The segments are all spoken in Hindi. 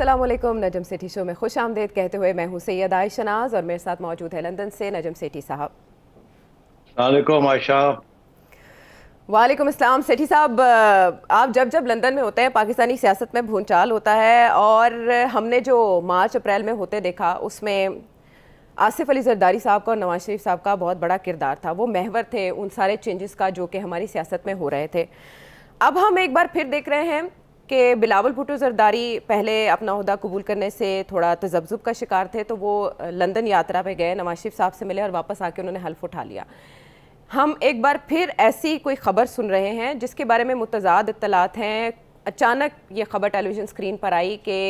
अस्सलाम वालेकुम। नजम सेठी शो में खुश आमदेद कहते हुए मैं हूँ सैयद आयशा नाज और मेरे साथ मौजूद है लंदन से नजम सेठी साहब। वालेकुम आयशा। वालेकुम अस्सलाम। सेठी साहब, आप जब जब लंदन में होते हैं पाकिस्तानी सियासत में भूचाल होता है और हमने जो मार्च अप्रैल में होते देखा उसमें आसिफ अली जरदारी साहब का और नवाज शरीफ साहब का बहुत बड़ा किरदार था। वो महवर थे उन सारे चेंजेस का जो कि हमारी सियासत में हो रहे थे। अब हम एक बार फिर देख रहे हैं कि बिलावल भुट्टो जरदारी पहले अपना ओहदा कबूल करने से थोड़ा तजब्जुब का शिकार थे, तो वो लंदन यात्रा पे गए, नवाज शरीफ साहब से मिले और वापस आके उन्होंने हल्फ उठा लिया। हम एक बार फिर ऐसी कोई खबर सुन रहे हैं जिसके बारे में मुतज़ाद इत्तलात हैं। अचानक ये खबर टेलीविज़न स्क्रीन पर आई कि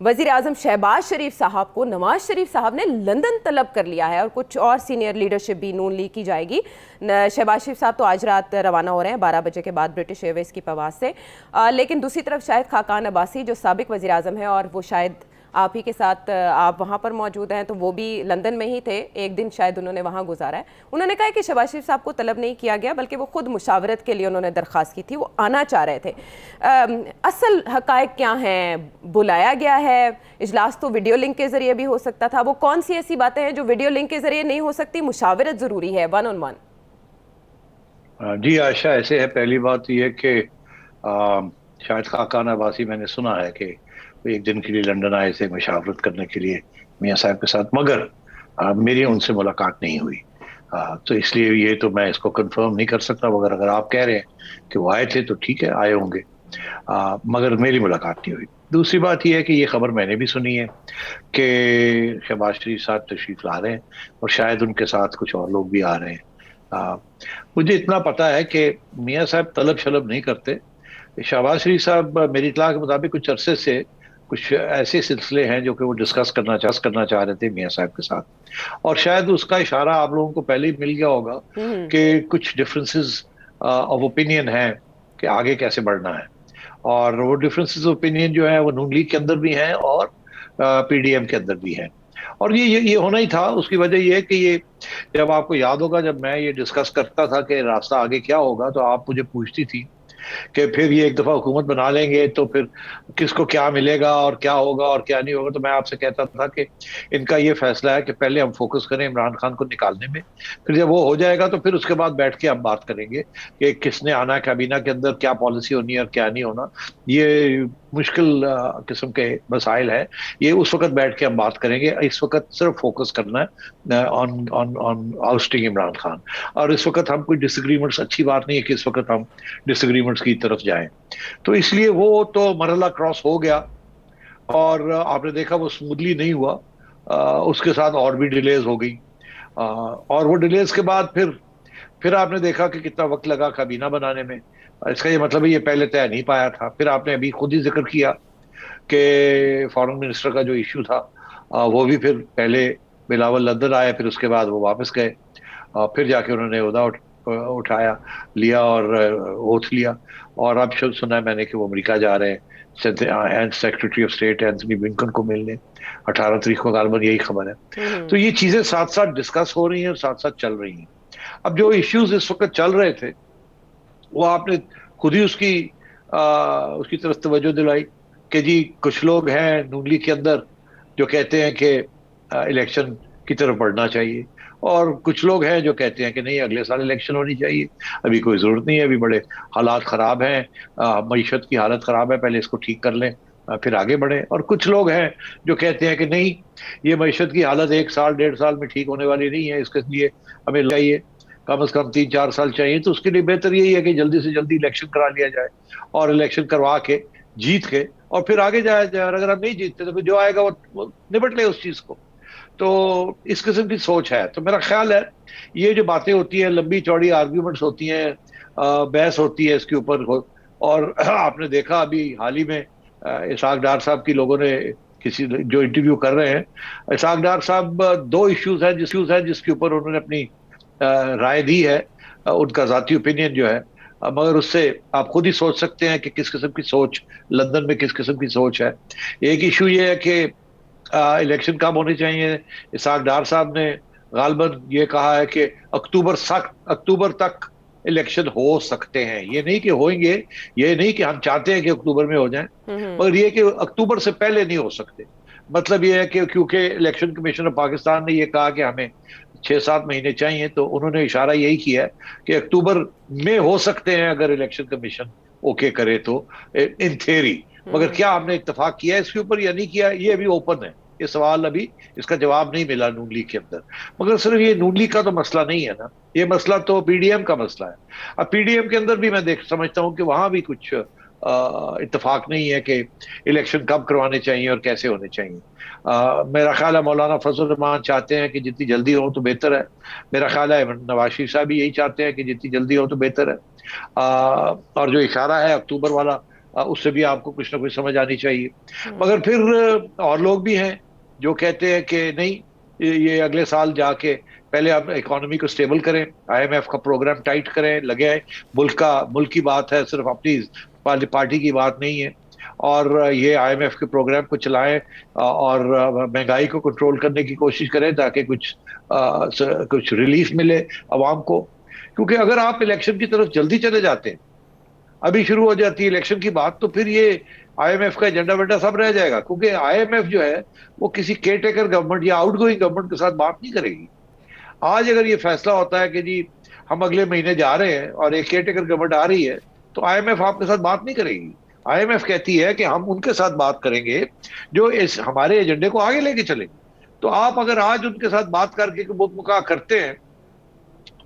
वज़ीर आज़म शहबाज शरीफ साहब को नवाज शरीफ साहब ने लंदन तलब कर लिया है और कुछ और सीनियर लीडरशिप भी नून लीग की जाएगी। शहबाज शरीफ साहब तो आज रात रवाना हो रहे हैं 12 बजे के बाद ब्रिटिश एयरवेज़ की प्रवास से। लेकिन दूसरी तरफ शाहिद खाकान अब्बासी जो साबिक वज़ीर आज़म है और वो शायद आप ही के साथ आप वहाँ पर मौजूद हैं, तो वो भी लंदन में ही थे, एक दिन शायद उन्होंने वहाँ गुजारा है। उन्होंने कहा कि शहबाज शरीफ साहब को तलब नहीं किया गया बल्कि वो खुद मुशावरत के लिए उन्होंने दरख्वास्त की थी, वो आना चाह रहे थे। असल हकायक क्या हैं? बुलाया गया है, इजलास तो वीडियो लिंक के ज़रिए भी हो सकता था। वो कौन सी ऐसी बातें हैं जो वीडियो लिंक के ज़रिए नहीं हो सकती? मुशावरत ज़रूरी है, 1 on 1। जी आयशा, ऐसे है। पहली बात यह कि शायद खाकान अब्बासी, मैंने सुना है कि वो एक दिन के लिए लंदन आए थे मुशावरत करने के लिए मियाँ साहब के साथ, मगर मेरी उनसे मुलाकात नहीं हुई। तो इसलिए ये तो मैं इसको कंफर्म नहीं कर सकता, मगर अगर आप कह रहे हैं कि वो आए थे तो ठीक है, आए होंगे। मगर मेरी मुलाकात नहीं हुई। दूसरी बात यह है कि ये खबर मैंने भी सुनी है कि शहबाज शरीफ साहब तशरीफ ला रहे हैं और शायद उनके साथ कुछ और लोग भी आ रहे हैं। मुझे इतना पता है कि मियाँ साहब तलब शलब नहीं करते। शहबाज शरीफ साहब मेरी इत्तला के मुताबिक कुछ अरसे से कुछ ऐसे सिलसिले हैं जो कि वो डिस्कस करना चाह रहे थे मियाँ साहब के साथ, और शायद उसका इशारा आप लोगों को पहले ही मिल गया होगा कि कुछ डिफरेंसेस ऑफ ओपिनियन है कि आगे कैसे बढ़ना है। और वो डिफरेंसेस ऑफ ओपिनियन जो है वो नून लीग के अंदर भी हैं और पीडीएम के अंदर भी हैं। और ये होना ही था। उसकी वजह ये है कि ये, जब आपको याद होगा, जब मैं ये डिस्कस करता था कि रास्ता आगे क्या होगा, तो आप मुझे पूछती थी कि फिर ये एक दफा हुकूमत बना लेंगे तो फिर किसको क्या मिलेगा और क्या होगा और क्या नहीं होगा। तो मैं आपसे कहता था कि इनका ये फैसला है कि पहले हम फोकस करें इमरान खान को निकालने में, फिर जब वो हो जाएगा तो फिर उसके बाद बैठ के हम बात करेंगे कि किसने आना है कैबिना के अंदर, क्या पॉलिसी होनी है और क्या नहीं होना। ये मुश्किल किस्म के मसाइल है, ये उस वक्त बैठ के हम बात करेंगे। इस वक्त सिर्फ फोकस करना है on on on ousting Imran Khan. और इस वक्त हम कोई डिसएग्रीमेंट्स, अच्छी बात नहीं है कि इस वक्त हम डिसएग्रीमेंट्स की तरफ जाएं। तो इसलिए वो तो मरहला क्रॉस हो गया और आपने देखा वो स्मूथली नहीं हुआ। उसके साथ और भी डिलेज हो गई। और वो डिलेज के बाद फिर आपने देखा कि कितना वक्त लगा काबीना बनाने में। इसका ये मतलब है ये पहले तय नहीं पाया था। फिर आपने अभी खुद ही जिक्र किया कि फॉरेन मिनिस्टर का जो इश्यू था, वो भी फिर पहले बिलावल लंदन आए, फिर उसके बाद वो वापस गए, फिर जाके उन्होंने ओहदा उठाया लिया और ओथ लिया। और अब सुना है मैंने कि वो अमेरिका जा रहे हैं secretary of state Anthony Blinken को मिलने। 18 तारीख को गालबन यही खबर है। तो ये चीजें साथ साथ डिस्कस हो रही हैं और साथ साथ चल रही हैं। अब जो इश्यूज इस वक्त चल रहे थे वो आपने खुद ही उसकी तरफ तवज्जो दिलाई कि जी कुछ लोग हैं नून लीग के अंदर जो कहते हैं कि इलेक्शन की तरफ बढ़ना चाहिए, और कुछ लोग हैं जो कहते हैं कि नहीं, अगले साल इलेक्शन होनी चाहिए, अभी कोई जरूरत नहीं है, अभी बड़े हालात खराब हैं, मईशत की हालत खराब है, पहले इसको ठीक कर लें फिर आगे बढ़े। और कुछ लोग हैं जो कहते हैं कि नहीं, ये मईशत की हालत 1 साल 1.5 साल में ठीक होने वाली नहीं है, इसके लिए हमें चाहिए कम से कम 3-4 साल चाहिए। तो उसके लिए बेहतर यही है कि जल्दी से जल्दी इलेक्शन करा लिया जाए और इलेक्शन करवा के जीत के और फिर आगे जाया जाए। और अगर हम नहीं जीतते तो फिर जो आएगा वो निपट ले उस चीज को। तो इस किस्म की सोच है। तो मेरा ख्याल है ये जो बातें होती हैं, लंबी चौड़ी आर्ग्यूमेंट्स होती हैं, बहस होती है इसके ऊपर। और आपने देखा अभी हाल ही में इसहाक डार साहब की लोगों ने किसी जो इंटरव्यू कर रहे हैं, इसहाक डार साहब 2 इश्यूज हैं जिसके ऊपर उन्होंने अपनी राय दी है, उनका जाती ओपिनियन जो है। मगर उससे आप खुद ही सोच सकते हैं कि किस किस्म की सोच लंदन में, किस किस्म की सोच है। एक इशू ये है कि इलेक्शन कब होने चाहिए। इसहाक डार साहब ने गालबन ये कहा है कि अक्टूबर तक इलेक्शन हो सकते हैं, ये नहीं कि होंगे, ये नहीं कि हम चाहते हैं कि अक्टूबर में हो जाए, मगर ये कि अक्टूबर से पहले नहीं हो सकते। मतलब ये है कि क्योंकि इलेक्शन कमीशन ऑफ पाकिस्तान ने ये कहा कि हमें 6-7 महीने चाहिए, तो उन्होंने इशारा यही किया है कि अक्टूबर में हो सकते हैं अगर इलेक्शन कमीशन ओके करे तो, इन थेरी। मगर क्या हमने इत्तेफाक किया है इसके ऊपर या नहीं किया, ये अभी ओपन है। ये सवाल अभी, इसका जवाब नहीं मिला नून लीग के अंदर। मगर सिर्फ ये नून लीग का तो मसला नहीं है ना, ये मसला तो पीडीएम का मसला है। अब पीडीएम के अंदर भी मैं देख समझता हूं कि वहां भी कुछ इत्तेफाक नहीं है कि इलेक्शन कब करवाने चाहिए और कैसे होने चाहिए। मेरा ख्याल है मौलाना फजल रहमान चाहते हैं कि जितनी जल्दी हो तो बेहतर है। मेरा ख्याल है नवाज शरीफ साहब भी यही चाहते हैं कि जितनी जल्दी हो तो बेहतर है। और जो इशारा है अक्टूबर वाला, उससे भी आपको कुछ ना कुछ समझ आनी चाहिए। मगर फिर और लोग भी हैं जो कहते हैं कि नहीं, ये अगले साल जाके पहले आप इकोनॉमी को स्टेबल करें, आईएमएफ का प्रोग्राम टाइट करें, लगे आए। मुल्क की बात है, सिर्फ अपनी पार्टी की बात नहीं है। और ये आईएमएफ के प्रोग्राम को चलाएं और महंगाई को कंट्रोल करने की कोशिश करें ताकि कुछ रिलीफ मिले अवाम को। क्योंकि अगर आप इलेक्शन की तरफ जल्दी चले जाते हैं, अभी शुरू हो जाती है इलेक्शन की बात, तो फिर ये आईएमएफ का एजेंडा वेंडा सब रह जाएगा। क्योंकि आईएमएफ जो है वो किसी केयर टेकर गवर्नमेंट या आउटगोइंग गवर्नमेंट के साथ बात नहीं करेगी। आज अगर ये फैसला होता है कि जी हम अगले महीने जा रहे हैं और एक केयर टेकर गवर्नमेंट आ रही है, तो आईएमएफ आपके साथ बात नहीं करेगी। आईएमएफ कहती है कि हम उनके साथ बात करेंगे जो इस हमारे एजेंडे को आगे लेके चलेंगे। तो आप अगर आज उनके साथ बात करके मुका करते हैं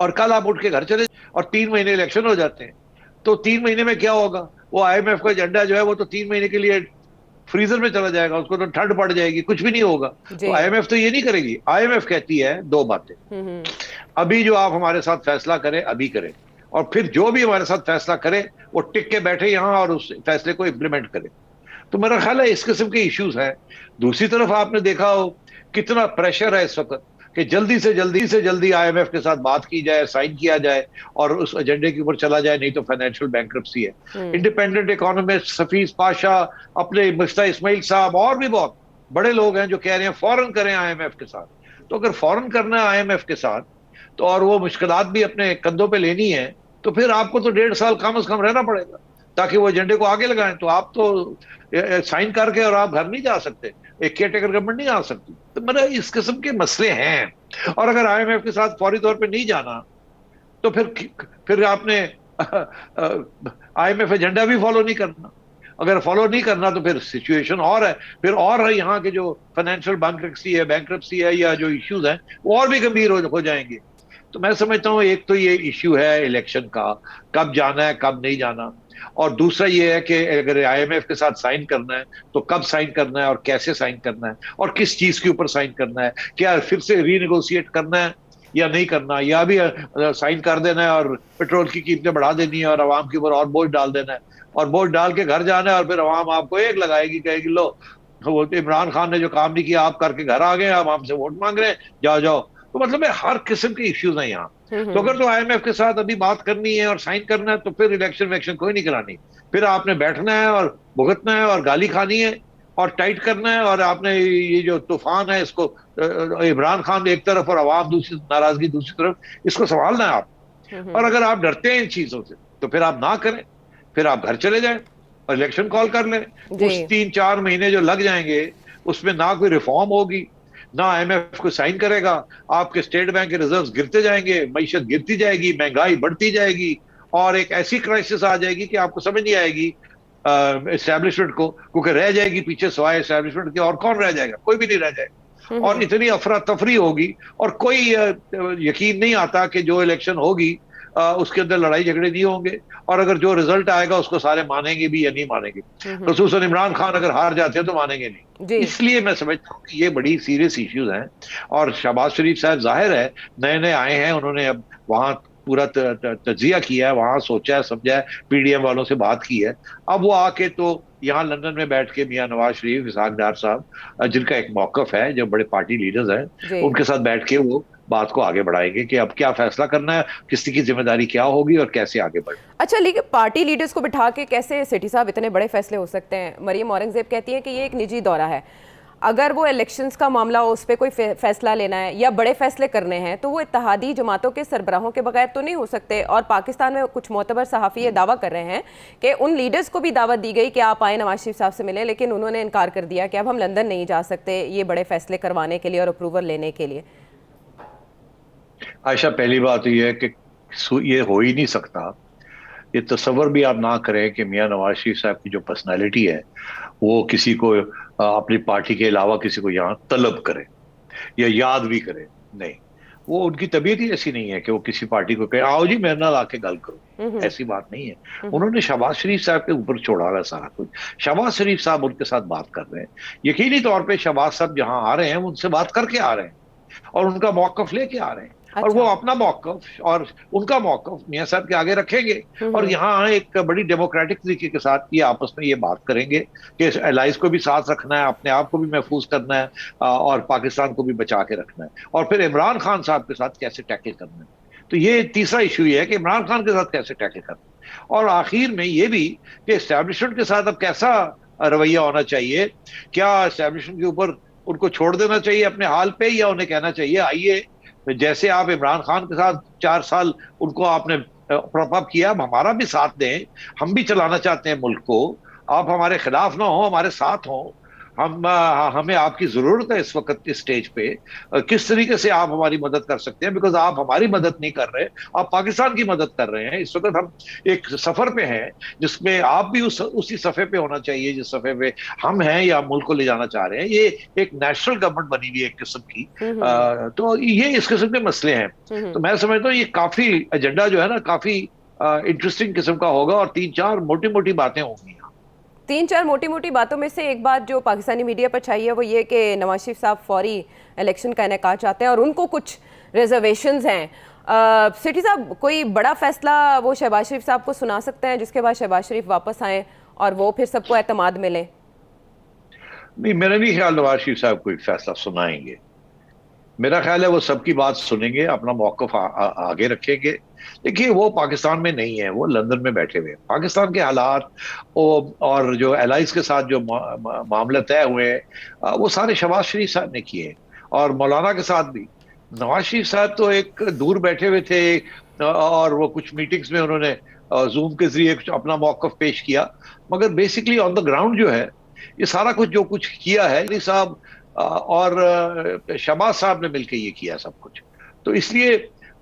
और कल आप उठ के घर चले और 3 महीने इलेक्शन हो जाते हैं, तो 3 महीने में क्या होगा? वो आईएमएफ का एजेंडा जो है वो तो 3 महीने के लिए फ्रीजर में चला जाएगा, उसको तो ठंड पड़ जाएगी, कुछ भी नहीं होगा। तो आईएमएफ तो ये नहीं करेगी। आईएमएफ कहती है दो बातें, अभी जो आप हमारे साथ फैसला करें अभी करें, और फिर जो भी हमारे साथ फैसला करे वो टिक के बैठे यहां और उस फैसले को इंप्लीमेंट करे। तो मेरा ख्याल है इस किस्म के इश्यूज हैं। दूसरी तरफ आपने देखा हो कितना प्रेशर है इस वक्त कि जल्दी से जल्दी आईएमएफ के साथ बात की जाए, साइन किया जाए और उस एजेंडे के ऊपर चला जाए, नहीं तो फाइनेंशियल बैंक्रप्सी है। इंडिपेंडेंट इकोनॉमिस्ट सफीज पाशा, अपने मुफ्ता इस्माइल साहब और भी बहुत बड़े लोग हैं जो कह रहे हैं फौरन करें आईएमएफ के साथ। तो अगर फौरन करना है आईएमएफ के साथ, तो और वो मुश्किलात भी अपने कंधों पे लेनी है, तो फिर आपको तो 1.5 साल कम से कम रहना पड़ेगा ताकि वो एजेंडे को आगे लगाएं। तो आप तो साइन करके और आप घर नहीं जा सकते, एक केयर टेकर गवर्नमेंट नहीं आ सकती। तो मतलब इस किस्म के मसले हैं। और अगर आईएमएफ के साथ फौरी तौर पे नहीं जाना, तो फिर आपने आईएमएफ एजेंडा भी फॉलो नहीं करना। अगर फॉलो नहीं करना तो फिर सिचुएशन और है, फिर और है यहाँ के जो फाइनेंशियल बैंक्रप्सी है या जो इश्यूज हैं वो और भी गंभीर हो जाएंगे। तो मैं समझता हूँ एक तो ये इश्यू है इलेक्शन का, कब जाना है कब नहीं जाना, और दूसरा ये है कि अगर आईएमएफ के साथ साइन करना है तो कब साइन करना है और कैसे साइन करना है और किस चीज के ऊपर साइन करना है, क्या फिर से रीनेगोशिएट करना है या नहीं करना, या भी साइन कर देना है और पेट्रोल की कीमतें बढ़ा देनी है और आवाम के ऊपर और बोझ डाल देना है और बोझ डाल के घर जाना है और फिर आवाम आपको एक लगाएगी, कहेगी लो वो इमरान खान ने जो काम नहीं किया आप करके घर आ गए, आप हमसे वोट मांग रहे हैं, जाओ जाओ। तो मतलब हर किस्म के इश्यूज हैं यहाँ। तो अगर तो आईएमएफ के साथ अभी बात करनी है और साइन करना है तो फिर इलेक्शन कोई नहीं करानी, फिर आपने बैठना है और भुगतना है और गाली खानी है और टाइट करना है। और आपने ये जो तूफान है इसको, इमरान खान एक तरफ और आवाम दूसरी, नाराजगी दूसरी तरफ, इसको संभालना है आप। और अगर आप डरते हैं इन चीजों से तो फिर आप ना करें, फिर आप घर चले जाएं और इलेक्शन कॉल कर लें। उस 3-4 महीने जो लग जाएंगे उसमें ना कोई रिफॉर्म होगी, ना आईएमएफ को साइन करेगा, आपके स्टेट बैंक के रिजर्व्स गिरते जाएंगे, मईशत गिरती जाएगी, महंगाई बढ़ती जाएगी और एक ऐसी क्राइसिस आ जाएगी कि आपको समझ नहीं आएगी एस्टैब्लिशमेंट को, क्योंकि रह जाएगी पीछे सवाए एस्टैब्लिशमेंट के और कौन रह जाएगा? कोई भी नहीं रह जाएगा। और इतनी अफरा तफरी होगी और कोई यकीन नहीं आता कि जो इलेक्शन होगी उसके अंदर लड़ाई झगड़े नहीं होंगे, और अगर जो रिजल्ट आएगा उसको सारे मानेंगे भी या नहीं मानेंगे। खसूसन इमरान खान अगर हार जाते हैं तो मानेंगे नहीं। इसलिए मैं समझता हूँ कि ये बड़ी सीरियस इश्यूज हैं। और शहबाज शरीफ साहब जाहिर है नए नए आए हैं, उन्होंने अब वहां पूरा तजिया किया है, वहां सोचा है समझा है, पीडीएम वालों से बात की है। अब वो आके तो यहाँ लंदन में बैठ के मियां नवाज शरीफ, इसहाक डार साहब, जिनका एक मौकफ है, जो बड़े पार्टी लीडर्स हैं, उनके साथ बैठ के वो बात को आगे बढ़ाएंगे कि अब क्या फैसला करना है, किसी की जिम्मेदारी क्या होगी और कैसे आगे बढ़े। अच्छा, लेकिन पार्टी लीडर्स को बिठा के कैसे सेठी साहब इतने बड़े फैसले हो सकते हैं? मरियम औरंगजेब कहती है कि ये एक निजी दौरा है। अगर वो इलेक्शंस का मामला हो, उस पर कोई फैसला लेना है या बड़े फैसले करने हैं, तो वो इत्तेहादी जमातों के सरबराहों के बगैर तो नहीं हो सकते। और पाकिस्तान में कुछ मोतबर सहाफ़ी ये दावा कर रहे हैं कि उन लीडर्स को भी दावत दी गई कि आप आए, नवाज शरीफ साहब से मिले, लेकिन उन्होंने इनकार कर दिया कि अब हम लंदन नहीं जा सकते ये बड़े फैसले करवाने के लिए और अप्रूवल लेने के लिए। आयशा, पहली बात यह है कि ये हो ही नहीं सकता। ये तस्वर भी आप ना करें कि मियां नवाज शरीफ साहब की जो पर्सनालिटी है वो किसी को अपनी पार्टी के अलावा किसी को यहाँ तलब करे या याद भी करे। नहीं, वो उनकी तबीयत ही ऐसी नहीं है कि वो किसी पार्टी को कहे आओ जी मेरे नाल आके गल करो। ऐसी बात नहीं है। उन्होंने शहबाज शरीफ साहब के ऊपर छोड़ा हुआ सारा कुछ। शहबाज शरीफ साहब उनके साथ बात कर रहे हैं, यकीनी तौर पे शहबाज साहब जहां आ रहे हैं उनसे बात करके आ रहे हैं और उनका मौकफ लेके आ रहे हैं। और वो अपना मौकफ और उनका मौकफ मियां साहब के आगे रखेंगे और यहाँ एक बड़ी डेमोक्रेटिक तरीके के साथ ये आपस में ये बात करेंगे कि एलाइज को भी साथ रखना है, अपने आप को भी महफूज करना है और पाकिस्तान को भी बचा के रखना है, और फिर इमरान खान साहब के साथ कैसे टैकल करना है। तो ये तीसरा इशू ये है कि इमरान खान के साथ कैसे टैकल करना है, और आखिर में ये भी कि एस्टैब्लिशमेंट के साथ अब कैसा रवैया होना चाहिए। क्या एस्टैब्लिशमेंट के ऊपर उनको छोड़ देना चाहिए अपने हाल पे, या उन्हें कहना चाहिए आइए, जैसे आप इमरान खान के साथ 4 साल उनको आपने प्रॉप अप किया, हमारा भी साथ दें, हम भी चलाना चाहते हैं मुल्क को, आप हमारे खिलाफ ना हो, हमारे साथ हो, हमें आपकी जरूरत है इस वक्त इस स्टेज पे। किस तरीके से आप हमारी मदद कर सकते हैं, बिकॉज आप हमारी मदद नहीं कर रहे, आप पाकिस्तान की मदद कर रहे हैं। इस वक्त हम एक सफर पे हैं जिसमें आप भी उसी सफे पे होना चाहिए जिस सफे पे हम हैं या मुल्क को ले जाना चाह रहे हैं। ये एक नेशनल गवर्नमेंट बनी हुई है एक किस्म की। तो ये इस किस्म के मसले हैं। तो मैं समझता हूँ ये काफी एजेंडा जो है ना काफी इंटरेस्टिंग किस्म का होगा और 3-4 मोटी मोटी बातें होंगी। 3-4 मोटी मोटी बातों में से एक बात जो पाकिस्तानी मीडिया पर छाई है वो ये कि नवाज शरीफ साहब फौरी इलेक्शन का इनेकाद चाहते हैं और उनको कुछ रिजर्वेशंस हैं। सिटी साहब, कोई बड़ा फैसला वो शहबाज शरीफ साहब को सुना सकते हैं जिसके बाद शहबाज शरीफ वापस आए और वो फिर सबको एतमाद मिले? नहीं, मेरा नहीं ख्याल नवाज शरीफ साहब कोई फैसला सुनाएंगे। मेरा ख्याल है वो सबकी बात सुनेंगे, अपना मौकफ आगे रखेंगे। देखिए, वो पाकिस्तान में नहीं है, वो लंदन में बैठे हुए हैं। पाकिस्तान के हालात और जो एलाइज के साथ जो मामले तय हुए हैं वो सारे शहबाज शरीफ साहब ने किए, और मौलाना के साथ भी। नवाज शरीफ साहब तो एक दूर बैठे हुए थे और वो कुछ मीटिंग्स में उन्होंने जूम के जरिए अपना मौकफ पेश किया, मगर बेसिकली ऑन द ग्राउंड जो है ये सारा कुछ जो कुछ किया है अली साहब और शहबाज साहब ने मिलकर ये किया सब कुछ। तो इसलिए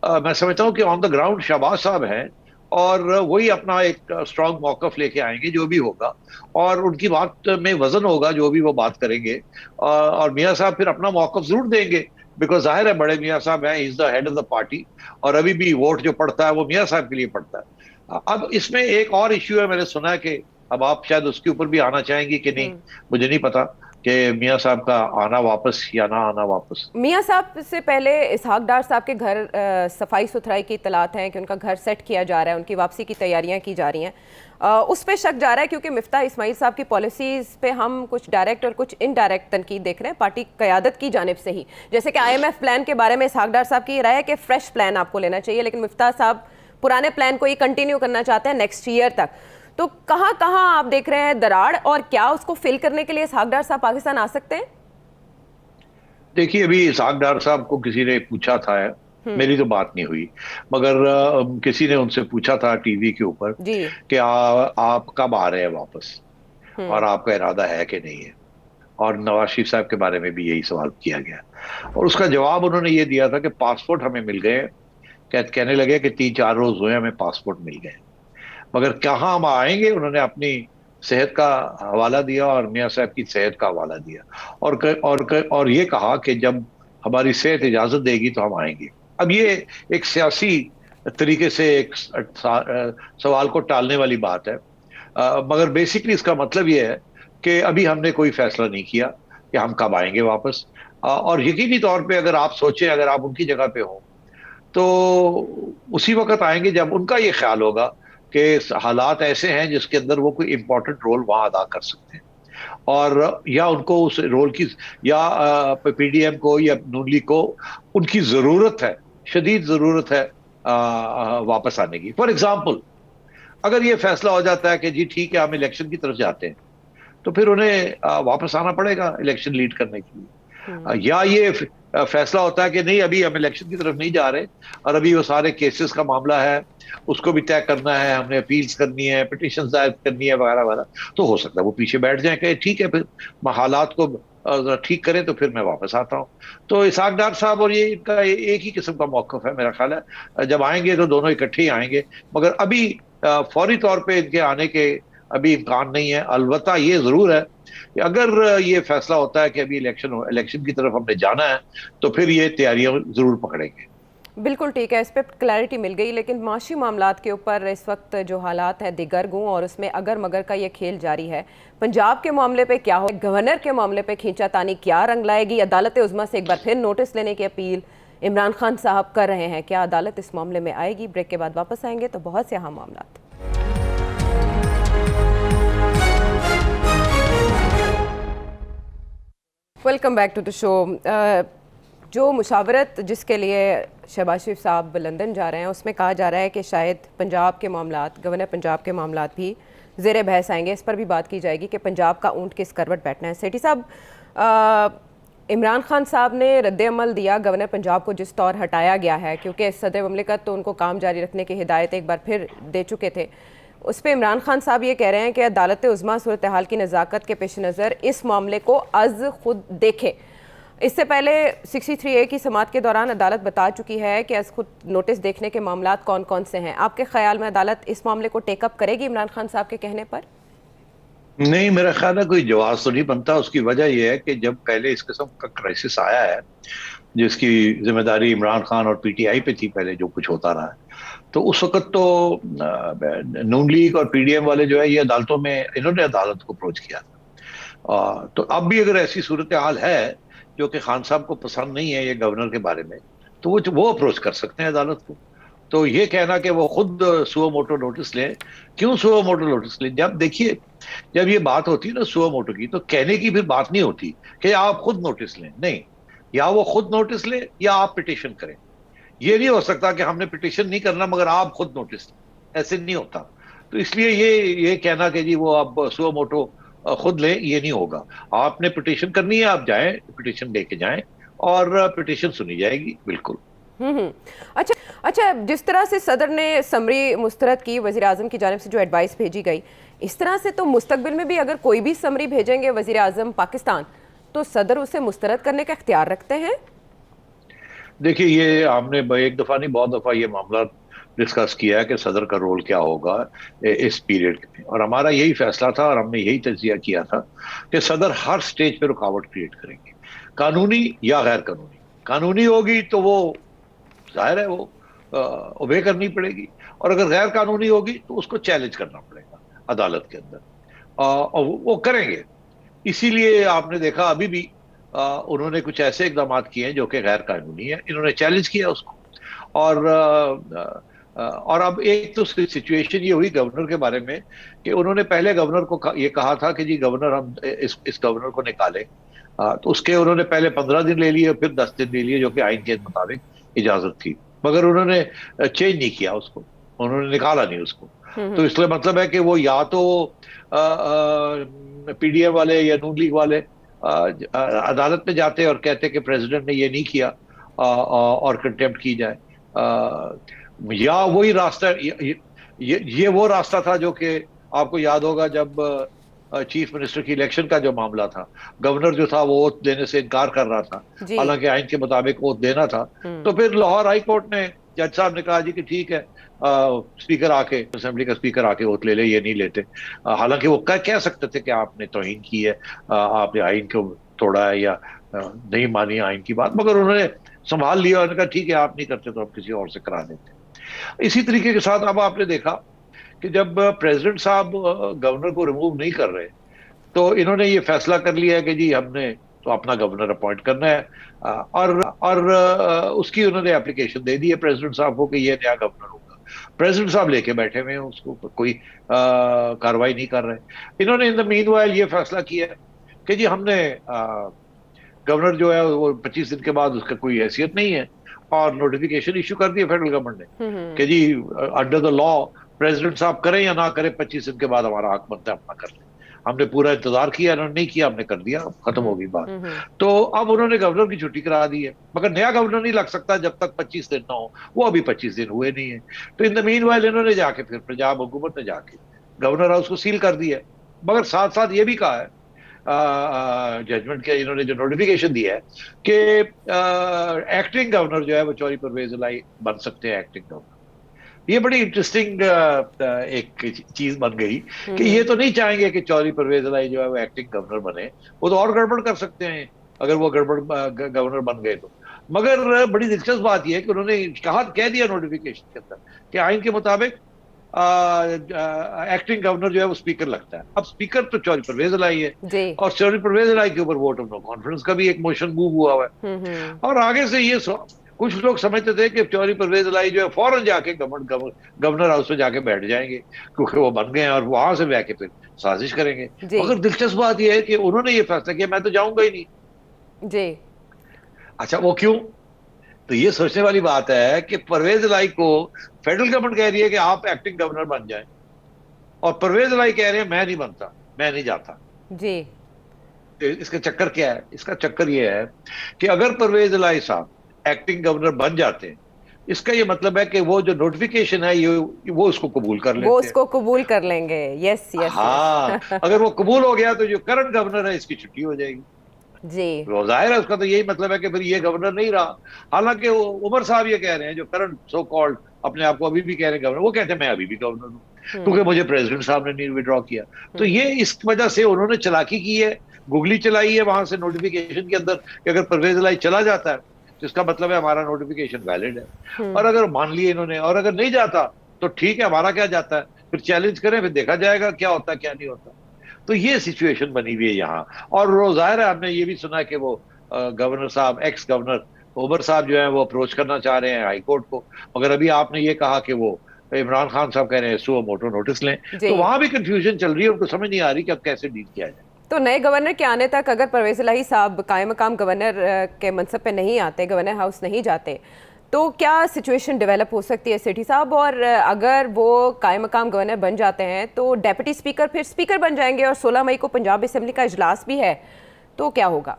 मैं समझता हूँ कि ऑन द ग्राउंड शहबाज साहब हैं और वही अपना एक स्ट्रांग मौकफ लेके आएंगे जो भी होगा, और उनकी बात में वजन होगा जो भी वो बात करेंगे। और मियां साहब फिर अपना मौकफ जरूर देंगे, बिकॉज जाहिर है बड़े मियां साहब हैं, is the head of the party, और अभी भी वोट जो पड़ता है वो मियां साहब के लिए पड़ता है। अब इसमें एक और इश्यू है, मैंने सुना है कि अब आप शायद उसके ऊपर भी आना चाहेंगे कि नहीं, मुझे नहीं पता कि मियां साहब का आना वापस या ना आना वापस। मियां साहब से पहले इसहाक डार साहब के घर सफाई सुथराई की इतलात हैं कि उनका घर सेट किया जा रहा है, उनकी वापसी की तैयारियां की जा रही हैं। उस पर शक जा रहा है क्योंकि मिफ्ता इस्माइल साहब की पॉलिसीज़ पे हम कुछ डायरेक्ट और कुछ इनडायरेक्ट तनकीद देख रहे हैं पार्टी क़यादत की जानिब से ही। जैसे कि IMF प्लान के बारे में इसहाक डार साहब की राय है कि फ्रेश प्लान आपको लेना चाहिए, लेकिन मिफ्ता साहब पुराने प्लान को ही कंटिन्यू करना चाहते हैं नेक्स्ट ईयर तक। तो कहाँ कहाँ आप देख रहे हैं दरार, और क्या उसको फिल करने के लिए इसहाक डार साहब पाकिस्तान आ सकते हैं? देखिए, अभी इसहाक डार साहब को किसी ने पूछा था, मेरी तो बात नहीं हुई, मगर किसी ने उनसे पूछा था टीवी के ऊपर कि आप कब आ रहे हैं वापस और आपका इरादा है कि नहीं है, और नवाज शरीफ साहब के बारे में भी यही सवाल किया गया, और उसका जवाब उन्होंने ये दिया था कि पासपोर्ट हमें मिल गए। कहने लगे कि 3-4 रोज हुए हमें पासपोर्ट मिल गए, मगर कहाँ हम आएंगे उन्होंने अपनी सेहत का हवाला दिया और मियां साहब की सेहत का हवाला दिया, और ये कहा कि जब हमारी सेहत इजाजत देगी तो हम आएंगे। अब ये एक सियासी तरीके से एक सवाल को टालने वाली बात है, मगर बेसिकली इसका मतलब ये है कि अभी हमने कोई फैसला नहीं किया कि हम कब आएंगे वापस। और यकीनी तौर पे अगर आप सोचें, अगर आप उनकी जगह पे हो तो उसी वक्त आएंगे जब उनका ये ख्याल होगा कि हालात ऐसे हैं जिसके अंदर वो कोई इंपॉर्टेंट रोल वहां अदा कर सकते हैं, और या उनको उस रोल की, या PDM को या नून लीग को उनकी जरूरत है, शदीद जरूरत है वापस आने की। फॉर एग्जाम्पल, अगर ये फैसला हो जाता है कि जी ठीक है हम इलेक्शन की तरफ जाते हैं, तो फिर उन्हें वापस आना पड़ेगा इलेक्शन लीड करने के लिए। या ये फैसला होता है कि नहीं, अभी हम इलेक्शन की तरफ नहीं जा रहे और अभी वो सारे केसेस का मामला है, उसको भी तय करना है, हमने अपील्स करनी है, पिटिशन दायर करनी है वगैरह वगैरह, तो हो सकता है वो पीछे बैठ जाए कि ठीक है फिर हालात को जरा ठीक करें तो फिर मैं वापस आता हूँ। तो इसहाक डार साहब और ये इनका एक ही किस्म का मौकफ है मेरा ख्याल है। जब आएंगे तो दोनों इकट्ठे ही आएंगे, मगर अभी फौरी तौर पे इनके आने के अभी इम्कान नहीं है। अलबत्ता ये जरूर है कि अगर ये फैसला होता है कि अभी इलेक्शन की तरफ हमने जाना है तो फिर ये तैयारियां जरूर पकड़ेंगे। बिल्कुल ठीक है, इस पर क्लैरिटी मिल गई। लेकिन माशी मामलात के ऊपर इस वक्त जो हालात है दिगरगूं और उसमें अगर मगर का ये खेल जारी है। पंजाब के मामले पे क्या हो, गवर्नर के मामले पे खींचातानी क्या रंग लाएगी? अदालत उज़्मा से एक बार फिर नोटिस लेने की अपील इमरान खान साहब कर रहे हैं, क्या अदालत इस मामले में आएगी? ब्रेक के बाद वापस आएंगे तो बहुत से अहम मामलात। Welcome back to the show. जो मुशावरत जिसके लिए शहबाज शरीफ साहब लंदन जा रहे हैं, उसमें कहा जा रहा है कि शायद पंजाब के मामलात, गवर्नर पंजाब के मामलात भी ज़ेर बहस आएंगे। इस पर भी बात की जाएगी कि पंजाब का ऊंट किस करवट बैठना है। सेठी साहब, इमरान खान साहब ने रद्द-ए-अमल दिया गवर्नर पंजाब को जिस तौर हटाया गया है, क्योंकि सदर ममलिकत तो उनको काम जारी रखने की हिदायत एक बार फिर दे चुके थे। उस पर इमरान खान साहब ये कह रहे हैं कि अदालत उज़्मा सूरत हाल की नज़ाकत के पेश नज़र इस मामले को अज़ खुद देखे। इससे पहले 63A की समाअत के दौरान अदालत बता चुकी है कि अज़ खुद नोटिस देखने के मामलात कौन कौन से हैं। आपके ख्याल में अदालत इस मामले को टेकअप करेगी इमरान खान साहब के कहने पर? नहीं, मेरा ख्याल है कोई जवाब तो नहीं बनता। उसकी वजह यह है कि जब पहले इस किस्म का क्राइसिस आया है जिसकी जिम्मेदारी इमरान खान और पीटीआई पे थी, पहले जो कुछ होता रहा है, तो उस वक्त तो नून लीग और पीडीएम वाले जो है ये अदालतों में, इन्होंने अदालत को अप्रोच किया था। तो अब भी अगर ऐसी सूरत हाल है जो कि खान साहब को पसंद नहीं है ये गवर्नर के बारे में, तो वो अप्रोच कर सकते हैं अदालत को। तो ये कहना कि वो खुद सुओ मोटो नोटिस लें, क्यों सुओ मोटो नोटिस लें? जब देखिए, जब ये बात होती है ना सुओ मोटो की, तो कहने की फिर बात नहीं होती कि आप खुद नोटिस लें, नहीं, या वो खुद नोटिस लें या आप पिटिशन करें। ये नहीं हो सकता कि हमने पिटिशन नहीं करना मगर आप खुद नोटिस लें, ऐसे नहीं होता। तो इसलिए ये कहना कि जी वो आप सुओ मोटो खुद लें, ये नहीं होगा। आपने पिटिशन करनी है, आप जाएं, पिटिशन लेके जाएं और पिटिशन सुनी जाएगी। बिल्कुल। अच्छा अच्छा, जिस तरह से सदर ने समरी मुस्तरद की वज़ीर आज़म की जानिब से जो एडवाइस भेजी गई, इस तरह से तो मुस्तकबिल में भी अगर कोई भी समरी भेजेंगे वज़ीर आज़म पाकिस्तान, तो सदर उसे मुस्तरद करने का इख्तियार रखते हैं। देखिए, ये हमने एक दफा नहीं बहुत दफा ये मामला डिस्कस किया है कि सदर का रोल क्या होगा इस पीरियड में, और हमारा यही फैसला था और हमने यही तज्जिया किया था कि सदर हर स्टेज पे रुकावट क्रिएट करेंगे, कानूनी या गैर कानूनी। कानूनी होगी तो वो जाहिर है वो ओबे करनी पड़ेगी, और अगर गैर कानूनी होगी तो उसको चैलेंज करना पड़ेगा अदालत के अंदर, और वो करेंगे। इसीलिए आपने देखा अभी भी उन्होंने कुछ ऐसे इकदाम किए हैं जो कि गैर कानूनी है, इन्होंने चैलेंज किया उसको। और अब एक तो सिचुएशन ये हुई गवर्नर के बारे में कि उन्होंने पहले गवर्नर को ये कहा था कि जी गवर्नर, हम इस गवर्नर को निकालें। तो उसके उन्होंने पहले 15 दिन ले लिए, फिर 10 दिन ले लिए, जो कि आइन के मुताबिक इजाजत थी, मगर उन्होंने चेंज नहीं किया उसको, उन्होंने निकाला नहीं उसको। तो इसलिए मतलब है कि वो या तो पीडीएम वाले या नून लीग वाले अदालत में जाते और कहते कि प्रेसिडेंट ने ये नहीं किया और कंटेम्प्ट की जाए, या वही रास्ता, ये वो रास्ता था जो कि आपको याद होगा जब चीफ मिनिस्टर की इलेक्शन का जो मामला था, गवर्नर जो था वो ओथ देने से इनकार कर रहा था, हालांकि आइन के मुताबिक ओथ देना था। तो फिर लाहौर हाई कोर्ट ने, जज साहब ने कहा जी कि ठीक है, स्पीकर आके, असेंबली का स्पीकर आके ओथ ले ले, ये नहीं लेते। हालांकि वो कह सकते थे कि आपने तौहीन की है, आपने आइन को तोड़ा है या नहीं मानी आइन की बात, मगर उन्होंने संभाल लिया, उन्होंने कहा ठीक है आप नहीं करते तो हम किसी और से करा देते। इसी तरीके के साथ अब आपने देखा कि जब प्रेसिडेंट साहब गवर्नर को रिमूव नहीं कर रहे, तो इन्होंने ये फैसला कर लिया है कि जी हमने तो अपना गवर्नर अपॉइंट करना है, और उसकी उन्होंने एप्लीकेशन दे दी है प्रेसिडेंट साहब को कि ये नया गवर्नर होगा। प्रेसिडेंट साहब लेके बैठे हुए हैं उसको, कोई कार्रवाई नहीं कर रहे। इन्होंने इन द मीनवाइल ये फैसला किया कि जी हमने गवर्नर जो है वो 25 दिन के बाद उसका कोई हैसियत नहीं है, और नोटिफिकेशन इशू कर दिया फेडरल गवर्नमेंट ने कि जी अंडर द लॉ प्रेसिडेंट साहब करें या ना करें, 25 दिन के बाद हमारा हक बनता है अपना कर लें। हमने पूरा इंतजार किया, इन्होंने नहीं किया, हमने कर दिया, खत्म हो गई बात। तो अब उन्होंने गवर्नर की छुट्टी करा दी है, मगर नया गवर्नर नहीं लग सकता जब तक 25 दिन ना हो। वो अभी 25 दिन हुए नहीं है। तो इन द मीन वाइल इन्होंने जाके फिर पंजाब हुकूमत ने जाके गवर्नर हाउस को सील कर दिया है। मगर साथ साथ ये भी कहा है, जजमेंट के इन्होंने जो नोटिफिकेशन दिया है कि एक्टिंग गवर्नर जो है वो चौधरी परवेज इलाही बन सकते हैं एक्टिंग गवर्नर। ये बड़ी इंटरेस्टिंग एक चीज बन गई कि ये तो नहीं चाहेंगे कि चौधरी परवेज इलाही जो है वो एक्टिंग गवर्नर बने। वो तो और गड़बड़ कर सकते हैं अगर वो गड़बड़ गवर्नर बन गए तो। मगर बड़ी दिलचस्प बात यह है कि उन्होंने कह दिया नोटिफिकेशन के अंदर कि आइन के मुताबिक एक्टिंग गवर्नर जो है वो स्पीकर लगता है। अब स्पीकर तो चौधरी परवेज इलाही है और चौधरी परवेज इलाही के ऊपर वोट ऑफ नो कॉन्फिडेंस का भी एक मोशन मूव हुआ है। और आगे से ये कुछ लोग समझते थे कि चौधरी परवेज इलाही जो है फौरन जाके गवर्नर हाउस में जाके बैठ जाएंगे क्योंकि वो बन गए हैं और वहां से जाके फिर साजिश करेंगे। मगर दिलचस्प बात यह है कि उन्होंने ये फैसला किया मैं तो जाऊंगा ही नहीं जी। अच्छा, वो क्यों? तो ये सोचने वाली बात है कि परवेज इलाही को फेडरल गवर्नमेंट कह रही है कि आप एक्टिंग गवर्नर बन जाएं और परवेज इलाही कह रहे हैं मैं नहीं बनता, मैं नहीं जाता जी। तो इसका चक्कर क्या है? इसका चक्कर ये है कि अगर परवेज इलाही साहब एक्टिंग गवर्नर बन जाते हैं, इसका ये मतलब है कि वो जो नोटिफिकेशन है ये वो उसको कबूल कर लेंगे, वो उसको कबूल कर लेंगे। Yes yes. हाँ, अगर वो कबूल हो गया तो जो करंट गवर्नर है इसकी छुट्टी हो जाएगी जी। तो जाहिर है उसका तो यही मतलब है कि फिर ये गवर्नर नहीं रहा। हालांकि उमर साहब ये कह रहे हैं, जो करंट सो कॉल्ड अपने आप को अभी भी कह रहे हैं गवर्नर, वो कहते हैं मैं अभी भी गवर्नर हूँ क्योंकि मुझे प्रेसिडेंट साहब ने नहीं विड्रॉ किया। तो ये इस वजह से उन्होंने चालाकी की है, गुगली चलाई है वहां से नोटिफिकेशन के अंदर कि अगर परवेज इलाही चला जाता है तो इसका मतलब है हमारा नोटिफिकेशन वैलिड है। और अगर मान लिए इन्होंने और अगर नहीं जाता तो ठीक है, हमारा क्या जाता है, फिर चैलेंज करें, फिर देखा जाएगा क्या होता है क्या नहीं होता। तो ये सिचुएशन बनी हुई है यहाँ। और जाहिर है हमने ये भी सुना कि वो गवर्नर साहब, एक्स गवर्नर उमर साहब जो है वो अप्रोच करना चाह रहे हैं हाई कोर्ट को। मगर अभी आपने ये कहा कि वो इमरान खान साहब कह रहे हैं सुओ मोटो नोटिस लें, तो वहां भी कंफ्यूजन चल रही है, उनको समझ नहीं आ रही कि अब कैसे डील किया जाए। तो नए गवर्नर के आने तक अगर परवेज इलाही साहब कायम मकाम गवर्नर के मनसब पे नहीं आते, गवर्नर हाउस नहीं जाते, तो क्या सिचुएशन डेवलप हो सकती है सेठी साहब? और अगर वो कायम मकाम गवर्नर बन जाते हैं तो डेप्यूटी स्पीकर फिर स्पीकर बन जाएंगे और 16 मई को पंजाब असेंबली का इजलास भी है, तो क्या होगा?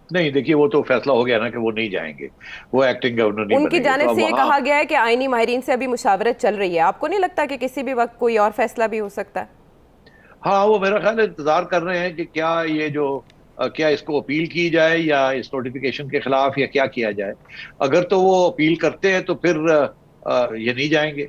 नहीं, देखिए वो तो फैसला हो गया ना कि वो नहीं जाएंगे, वो एक्टिंग गवर्नर नहीं उनकी जानिब से ये कहा गया है कि आईनी माहिरीन से अभी मुशावरत चल रही है। आपको नहीं लगता कि किसी भी वक्त कोई और फैसला भी हो सकता है? हाँ, वो मेरा ख्याल इंतजार कर रहे हैं कि क्या ये जो क्या इसको अपील की जाए या इस नोटिफिकेशन के खिलाफ या क्या किया जाए। अगर तो वो अपील करते हैं तो फिर ये नहीं जाएंगे,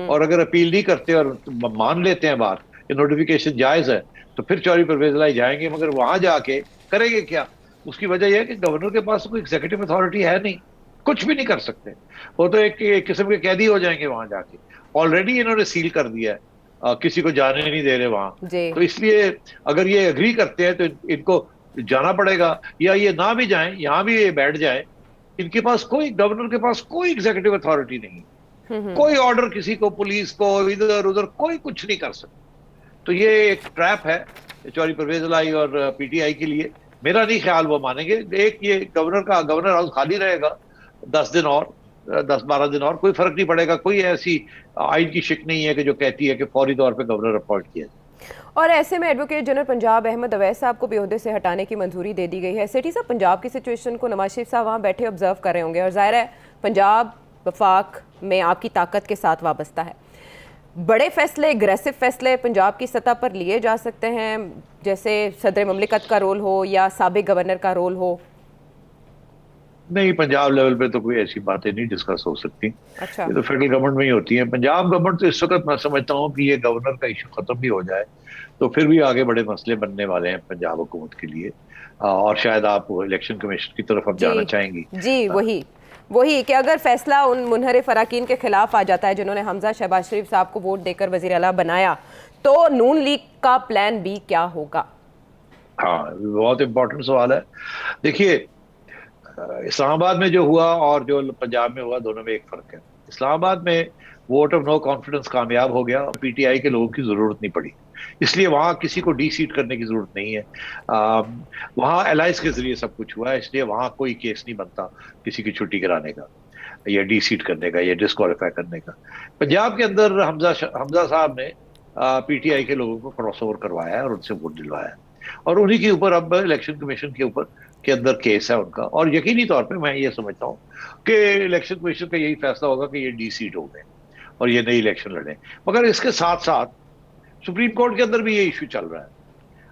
और अगर अपील नहीं करते और मान लेते हैं बात कि नोटिफिकेशन जायज है तो फिर चौधरी परवेज इलाही जाएंगे। मगर वहां जाके करेंगे क्या? उसकी वजह यह है कि गवर्नर के पास कोई एग्जीक्यूटिव अथॉरिटी है नहीं, कुछ भी नहीं कर सकते। वो तो एक किस्म के कैदी हो जाएंगे वहां जाके। ऑलरेडी इन्होंने सील कर दिया है, किसी को जाने नहीं दे रहे वहां। तो इसलिए अगर ये एग्री करते हैं तो इनको जाना पड़ेगा, या ये ना भी जाएं, यहाँ भी ये बैठ जाए। इनके पास कोई, गवर्नर के पास कोई एग्जीक्यूटिव अथॉरिटी नहीं, कोई ऑर्डर किसी को, पुलिस को, इधर उधर कोई कुछ नहीं कर सकता। तो ये एक ट्रैप है चौधरी परवेज इलाही और पीटीआई के लिए। मेरा नहीं ख्याल वो मानेंगे। एक ये गवर्नर हाउस खाली रहेगा 10 दिन और, 10-12 दिन और, कोई फर्क नहीं पड़ेगा। कोई ऐसी आइन की शिक नहीं है कि जो कहती है कि फौरी तौर पे गवर्नर अपॉइंट किया जाए। और ऐसे में एडवोकेट जनरल पंजाब अहमद अवैस साहब को भी ओहदे से हटाने की मंजूरी दे दी गई है। सेठी साहब, पंजाब की सिचुएशन को नवाज शरीफ साहब वहाँ बैठे ऑब्जर्व कर रहे होंगे और जाहिर है पंजाब वफाक में आपकी ताकत के साथ वाबस्ता है। बड़े फैसले, एग्रेसिव फैसले पंजाब की सतह पर लिए जा सकते हैं, जैसे सदर ममलिकत का रोल हो या साबिक गवर्नर का रोल हो? नहीं, पंजाब लेवल पे तो कोई ऐसी बातें नहीं डिस्कस हो सकती। अच्छा। ये तो फेडरल गवर्नमेंट में ही होती है। पंजाब गवर्नमेंट तो इस वक्त मैं समझता हूँ कि ये गवर्नर का इशू खत्म भी हो जाए तो फिर भी आगे बड़े मसले बनने वाले हैं पंजाब हुकूमत के लिए। और शायद आप इलेक्शन कमीशन की तरफ अब जाना चाहेंगी जी। वही कि अगर फैसला उन मुनहरिफ अराकीन के खिलाफ आ जाता है जिन्होंने हमजा शहबाज शरीफ साहब को वोट देकर वजीर आला बनाया, तो नून लीग का प्लान बी क्या होगा? हाँ, बहुत इंपॉर्टेंट सवाल है। देखिए, इस्लामाबाद में जो हुआ और जो पंजाब में हुआ, दोनों में एक फर्क है। इस्लामाबाद में वोट ऑफ नो कॉन्फिडेंस कामयाब हो गया और पीटीआई के लोगों की जरूरत नहीं पड़ी, इसलिए वहां किसी को डी सीट करने की जरूरत नहीं है। वहां एलाइंस के जरिए सब कुछ हुआ है, इसलिए वहां कोई केस नहीं बनता किसी की छुट्टी कराने का या डी सीट करने का या डिस्क्वालीफाई करने का। पंजाब के अंदर हमजा साहब ने पीटीआई के लोगों को क्रॉस ओवर करवाया है और उनसे वोट दिलवाया है। और उन्हीं के ऊपर अब इलेक्शन कमीशन के ऊपर के अंदर केस है उनका। और यकीनी तौर पे मैं ये समझता हूँ कि इलेक्शन कमीशन का यही फैसला होगा कि ये डी सीट हो गए और ये नई इलेक्शन लड़े। मगर इसके साथ साथ सुप्रीम कोर्ट के अंदर भी ये इश्यू चल रहा है।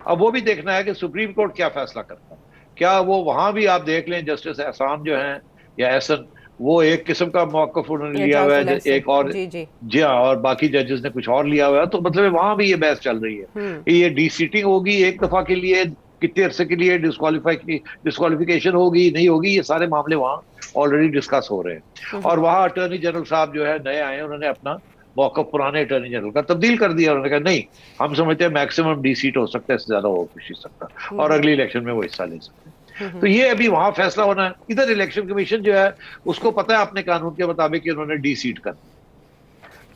अब वो भी देखना है कि सुप्रीम कोर्ट क्या फैसला करता है। क्या वो वहां भी आप देख लें, जस्टिस एहसान जो है या एहसन, वो एक किस्म का मौकफ उन्होंने लिया हुआ है, एक और जी जी। जी हाँ, और बाकी जजेस ने कुछ और लिया हुआ है। तो मतलब वहां भी ये बहस चल रही है कि ये डी सीटिंग होगी एक दफा के लिए, कितने अरसे के लिए डिस्कालिफिकेशन होगी नहीं होगी, ये सारे मामले वहां ऑलरेडी डिस्कस हो रहे हैं। और वहां अटॉर्नी जनरल साहब जो है नए आए, उन्होंने अपना मौकफ पुराने अटॉर्नी जनरल का तब्दील कर दिया। उन्होंने कहा नहीं, हम समझते हैं मैक्सिमम डी सीट हो सकता है, इससे ज्यादा हो कुछ नहीं सकता, और अगली इलेक्शन में वो हिस्सा ले सकते हैं। तो ये अभी वहां फैसला होना है। इधर इलेक्शन कमीशन जो है उसको पता है अपने कानून के मुताबिक कि उन्होंने डी सीट करना,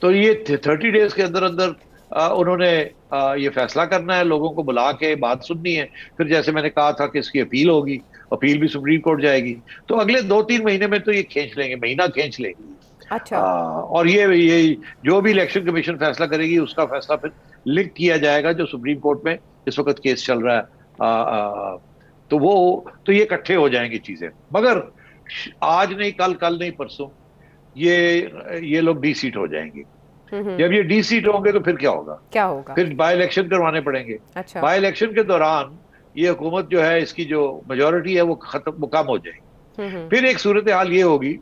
तो ये 30 डेज के अंदर अंदर उन्होंने ये फैसला करना है, लोगों को बुला के बात सुननी है। फिर जैसे मैंने कहा था कि इसकी अपील होगी, अपील भी सुप्रीम कोर्ट जाएगी। तो अगले 2-3 महीने में तो ये खींच लेंगे, महीना खींच लेंगे। अच्छा। और ये जो भी इलेक्शन कमीशन फैसला करेगी उसका फैसला फिर लिंक किया जाएगा जो सुप्रीम कोर्ट में इस वक्त केस चल रहा है। तो ये इकट्ठे हो जाएंगी चीजें। मगर आज नहीं कल, कल नहीं परसों ये लोग डी सीट हो जाएंगे। जब ये डी सीट होंगे तो फिर क्या होगा? क्या होगा? फिर बाई इलेक्शन करवाने पड़ेंगे। अच्छा। बाई इलेक्शन के दौरान ये हुकूमत जो है, इसकी जो मेजोरिटी है वो कम हो जाएगी। फिर एक सूरत हाल ये होगी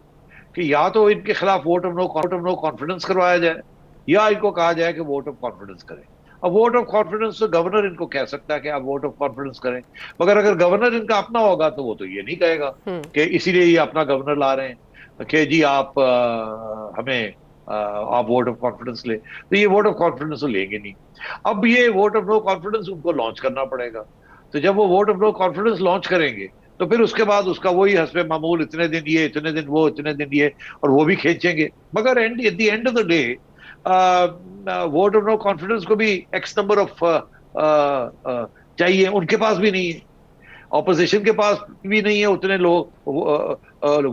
कि या तो इनके खिलाफ वोट ऑफ नो कॉन्फिडेंस करवाया जाए, या इनको कहा जाए कि वोट ऑफ कॉन्फिडेंस करें। अब वोट ऑफ कॉन्फिडेंस तो गवर्नर इनको कह सकता है कि आप वोट ऑफ कॉन्फिडेंस करें, मगर अगर गवर्नर इनका अपना होगा तो वो तो ये नहीं कहेगा कि इसीलिए ये अपना गवर्नर ला रहे हैं कि जी आप हमें आप वोट ऑफ कॉन्फिडेंस ले। तो ये वोट ऑफ कॉन्फिडेंस तो लेंगे नहीं। अब ये वोट ऑफ नो कॉन्फिडेंस उनको लॉन्च करना पड़ेगा। तो जब वो vote of no confidence launch करेंगे तो फिर उसके बाद उसका वही हस्बे मामूल, इतने दिन ये, इतने दिन वो, इतने दिन ये, और वो भी खींचेंगे। मगर at the end of the day vote of no confidence को भी एक्स नंबर ऑफ चाहिए, उनके पास भी नहीं है, ऑपोजिशन के पास भी नहीं है उतने लोग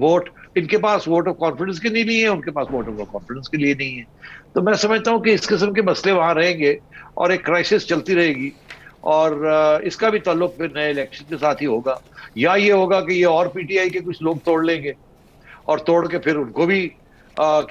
वोट, इनके पास वोट ऑफ कॉन्फिडेंस के लिए नहीं है, उनके पास वोट ऑफ कॉन्फिडेंस के लिए नहीं है। तो मैं समझता हूं कि इस किस्म के मसले वहां रहेंगे और एक क्राइसिस चलती रहेगी। और इसका भी ताल्लुक फिर नए इलेक्शन के साथ ही होगा, या ये होगा कि ये और पीटीआई के कुछ लोग तोड़ लेंगे और तोड़ के फिर उनको भी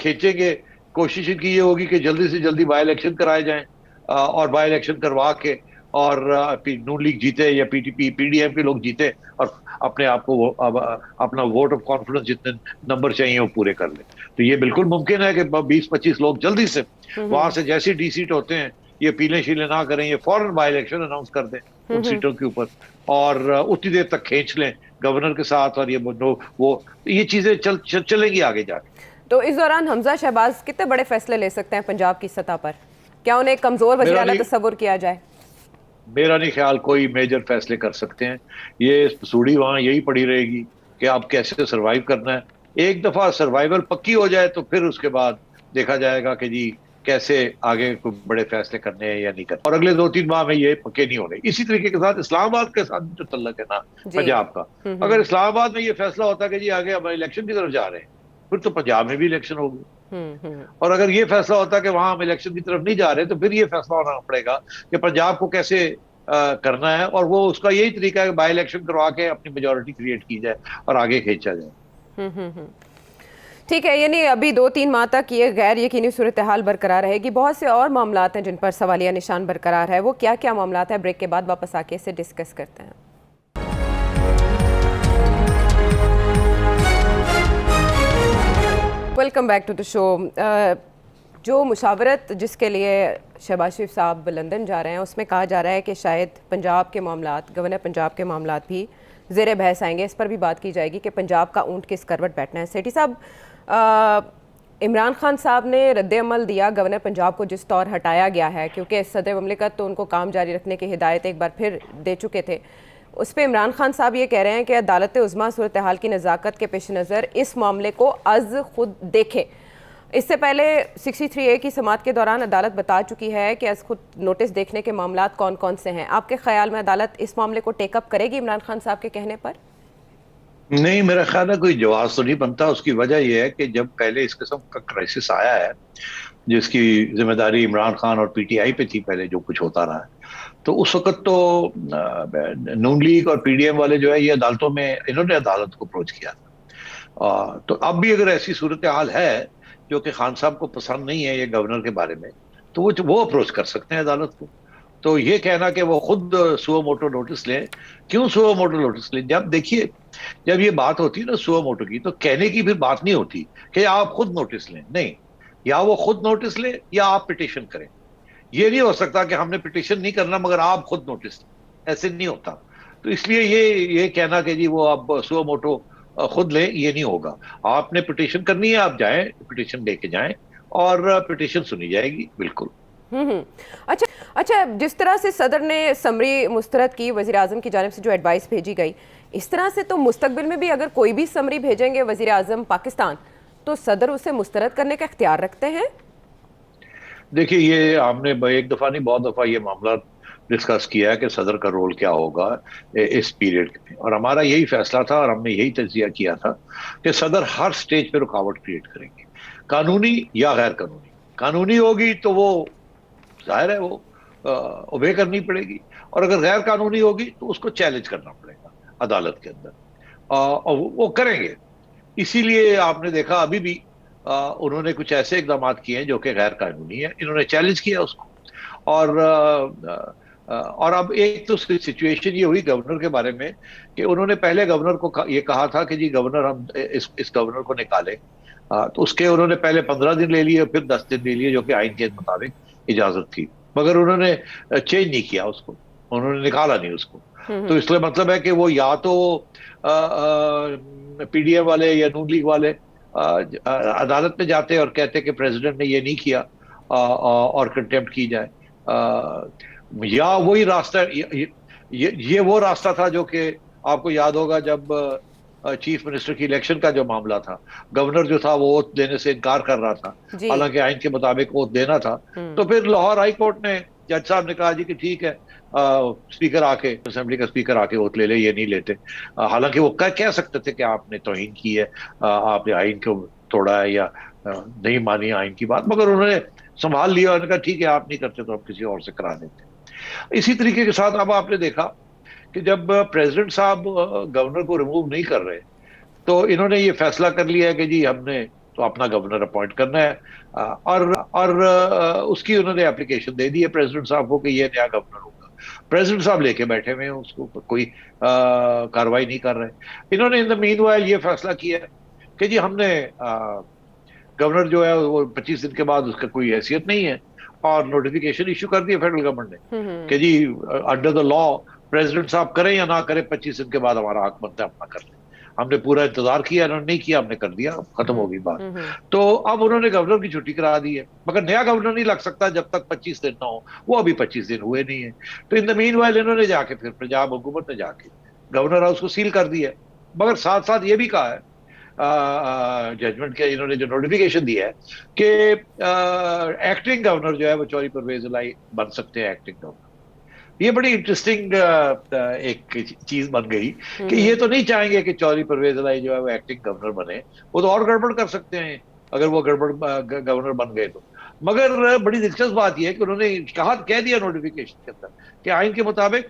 खींचेंगे। कोशिश इनकी ये होगी कि जल्दी से जल्दी बाई इलेक्शन कराए जाएं, और बाई इलेक्शन करवा के और नून लीग जीते या पीटीपी पीडीएम के लोग जीते और अपने आप को अपना वोट ऑफ कॉन्फिडेंस जितने नंबर चाहिए वो पूरे कर ले। तो ये बिल्कुल मुमकिन है कि 20-25 लोग जल्दी से वहां से जैसे डी सीट होते हैं ये पीले शीले ना करें, ये फौरन बाई इलेक्शन अनाउंस कर दें उन सीटों के ऊपर और उतनी देर तक खींच लें गवर्नर के साथ। और ये चीजें चलेंगी आगे जाके। तो इस दौरान हमजा शहबाज कितने बड़े फैसले ले सकते हैं पंजाब की सतह पर? क्या उन्हें एक कमजोर वज़ीर आला तस्वुर किया जाए? मेरा नहीं ख्याल कोई मेजर फैसले कर सकते हैं। ये सूढ़ी वहां यही पड़ी रहेगी कि आप कैसे सरवाइव करना है। एक दफा सर्वाइवल पक्की हो जाए तो फिर उसके बाद देखा जाएगा कि जी कैसे आगे कोई बड़े फैसले करने हैं या नहीं करने। और अगले 2-3 माह में ये पक्के नहीं होने। इसी तरीके के साथ इस्लामाबाद के साथ जो तल्लक है ना पंजाब का, अगर इस्लामाबाद में ये फैसला होता कि जी आगे हम इलेक्शन की तरफ जा रहे हैं, फिर तो पंजाब में भी इलेक्शन होगी। और अगर ये फैसला होता कि वहां हम इलेक्शन की तरफ नहीं जा रहे, तो फिर ये फैसला होना पड़ेगा कि पंजाब को कैसे करना है। और वो उसका यही तरीका है कि बाई इलेक्शन करवा के अपनी मेजोरिटी क्रिएट की जाए और आगे खींचा जाए। ठीक है, यानी अभी 2-3 माह तक ये गैर यकीनी सूरत हाल बरकरार रहेगी। बहुत से और मामलात हैं जिन पर सवालिया निशान बरकरार है। वो क्या क्या मामलात है, ब्रेक के बाद वापस आके इसे डिस्कस करते हैं। Welcome back to the show. जो मुशावरत जिसके लिए शहबाज शरीफ साहब लंदन जा रहे हैं, उसमें कहा जा रहा है कि शायद पंजाब के मामलात, गवर्नर पंजाब के मामलात भी ज़ेर बहस आएंगे। इस पर भी बात की जाएगी कि पंजाब का ऊंट किस करवट बैठना है। सेठी साहब, इमरान खान साहब ने रद्द-ए-अमल दिया गवर्नर पंजाब को जिस तौर हटाया गया है, क्योंकि सदर मुमलिकत तो उनको काम जारी रखने की हिदायत एक बार फिर दे चुके थे। उस पर इमरान खान साहब ये कह रहे हैं कि अदालत उज़्मा सूरत हाल की नज़ाकत के पेश नज़र इस मामले को अज़ खुद देखे। इससे पहले 63A की समाअत के दौरान अदालत बता चुकी है कि अज़ खुद नोटिस देखने के मामलात कौन कौन से हैं। आपके ख्याल में अदालत इस मामले को टेकअप करेगी इमरान खान साहब के कहने पर? नहीं, मेरा ख्याल है कोई जवाब तो नहीं बनता। उसकी वजह यह है कि जब पहले इस किस्म का क्राइसिस आया है जिसकी जिम्मेदारी इमरान खान और पीटीआई पे थी पहले, जो कुछ होता रहा है। तो उस वक्त तो नून लीग और पीडीएम वाले जो है ये अदालतों में, इन्होंने अदालत को अप्रोच किया था। तो अब भी अगर ऐसी सूरत हाल है जो कि खान साहब को पसंद नहीं है ये गवर्नर के बारे में, तो वो अप्रोच कर सकते हैं अदालत को। तो ये कहना कि वो खुद सुओ मोटो नोटिस लें, क्यों सुओ मोटो नोटिस लें? जब देखिए, जब ये बात होती है ना सुओ मोटो की, तो कहने की फिर बात नहीं होती कि आप खुद नोटिस लें, नहीं। या वो खुद नोटिस ले या आप पिटिशन करें। ये नहीं हो सकता कि हमने पिटिशन नहीं करना मगर आप खुद नोटिस लें, ऐसे नहीं होता। तो इसलिए ये कहना कि जी वो आप सुओ मोटो खुद लें, ये नहीं होगा। आपने पिटिशन करनी है, आप जाएं, पिटिशन लेके जाएं और पिटिशन सुनी जाएगी, बिल्कुल। हम्म। अच्छा अच्छा, जिस तरह से सदर ने समरी मुस्तरद की वजीर आजम की जानिब से जो एडवाइस भेजी गई, इस तरह से तो मुस्तकबिल में भी अगर कोई भी समरी भेजेंगे वजीर आजम पाकिस्तान, तो सदर उसे मुस्तरद करने का इख्तियार रखते हैं। देखिए, ये हमने एक दफा नहीं बहुत दफा ये मामला डिस्कस किया है कि सदर का रोल क्या होगा इस पीरियड में, और हमारा यही फैसला था और हमने यही तजिया किया था कि सदर हर स्टेज पे रुकावट क्रिएट करेंगे, कानूनी या गैर कानूनी। कानूनी होगी तो वो जाहिर है वो ओबे करनी पड़ेगी, और अगर गैर कानूनी होगी तो उसको चैलेंज करना पड़ेगा अदालत के अंदर, और वो करेंगे। इसीलिए आपने देखा अभी भी उन्होंने कुछ ऐसे इकदाम किए हैं जो कि गैर कानूनी है, इन्होंने चैलेंज किया उसको। और अब एक तो सिचुएशन ये हुई गवर्नर के बारे में कि उन्होंने पहले गवर्नर को ये कहा था कि जी गवर्नर, हम इस गवर्नर को निकालें। तो उसके उन्होंने पहले 15 दिन ले लिए, फिर 10 दिन ले लिए, जो कि आइन के मुताबिक इजाजत थी, मगर उन्होंने चेंज नहीं किया उसको, उन्होंने निकाला नहीं उसको। तो इसलिए मतलब है कि वो या तो पीडीएम वाले या नून लीग वाले अदालत में जाते और कहते कि प्रेसिडेंट ने ये नहीं किया और कंटेम्प्ट की जाए, या वही रास्ता, ये वो रास्ता था जो कि आपको याद होगा जब चीफ मिनिस्टर की इलेक्शन का जो मामला था, गवर्नर जो था वो ओथ देने से इनकार कर रहा था, हालांकि आइन के मुताबिक ओथ देना था। तो फिर लाहौर हाई कोर्ट ने, जज साहब ने कहा जी कि ठीक है, स्पीकर आके, असेंबली का स्पीकर आके ओथ ले ले, ये नहीं लेते। हालांकि वो कह सकते थे कि आपने तौहीन की है, आपने आइन को तोड़ा है, या नहीं मानी आइन की बात, मगर उन्होंने संभाल लिया, उन्होंने कहा ठीक है आप नहीं करते तो हम किसी और से करा देते। इसी तरीके के साथ अब आपने देखा कि जब प्रेसिडेंट साहब गवर्नर को रिमूव नहीं कर रहे, तो इन्होंने ये फैसला कर लिया है कि जी हमने तो अपना गवर्नर अपॉइंट करना है, और उसकी उन्होंने एप्लीकेशन दे दी है प्रेसिडेंट साहब को कि ये नया गवर्नर होगा। प्रेसिडेंट साहब लेके बैठे हुए हैं उसको, कोई कार्रवाई नहीं कर रहे। इन्होंने इन द मीनवाइल ये फैसला किया कि जी हमने गवर्नर जो है वो 25 दिन के बाद उसका कोई हैसियत नहीं है, और नोटिफिकेशन इशू कर दिया फेडरल गवर्नमेंट ने कि जी अंडर द लॉ प्रेसिडेंट साहब करें या ना करें, 25 दिन के बाद हमारा हक बनता है अपना कर लें। हमने पूरा इंतजार किया, इन्होंने नहीं किया, हमने कर दिया, खत्म हो गई बात। तो अब उन्होंने गवर्नर की छुट्टी करा दी है, मगर नया गवर्नर नहीं लग सकता जब तक 25 दिन ना हो। वो अभी 25 दिन हुए नहीं है। तो इन द मीनवाइल इन्होंने जाके फिर पंजाब हुकूमत ने जाके गवर्नर हाउस को सील कर दिया है, मगर साथ साथ ये भी कहा है जजमेंट के, इन्होंने जो नोटिफिकेशन दिया है कि एक्टिंग गवर्नर जो है वो चौधरी परवेज इलाही बन सकते हैं एक्टिंग गवर्नर। ये बड़ी इंटरेस्टिंग एक चीज बन गई कि ये तो नहीं चाहेंगे कि चौधरी परवेज इलाही जो है वो एक्टिंग गवर्नर बने, वो तो और गड़बड़ कर सकते हैं अगर वो गड़बड़ गवर्नर बन गए तो। मगर बड़ी दिलचस्प बात यह है कि उन्होंने कह दिया नोटिफिकेशन के अंदर कि आइन के मुताबिक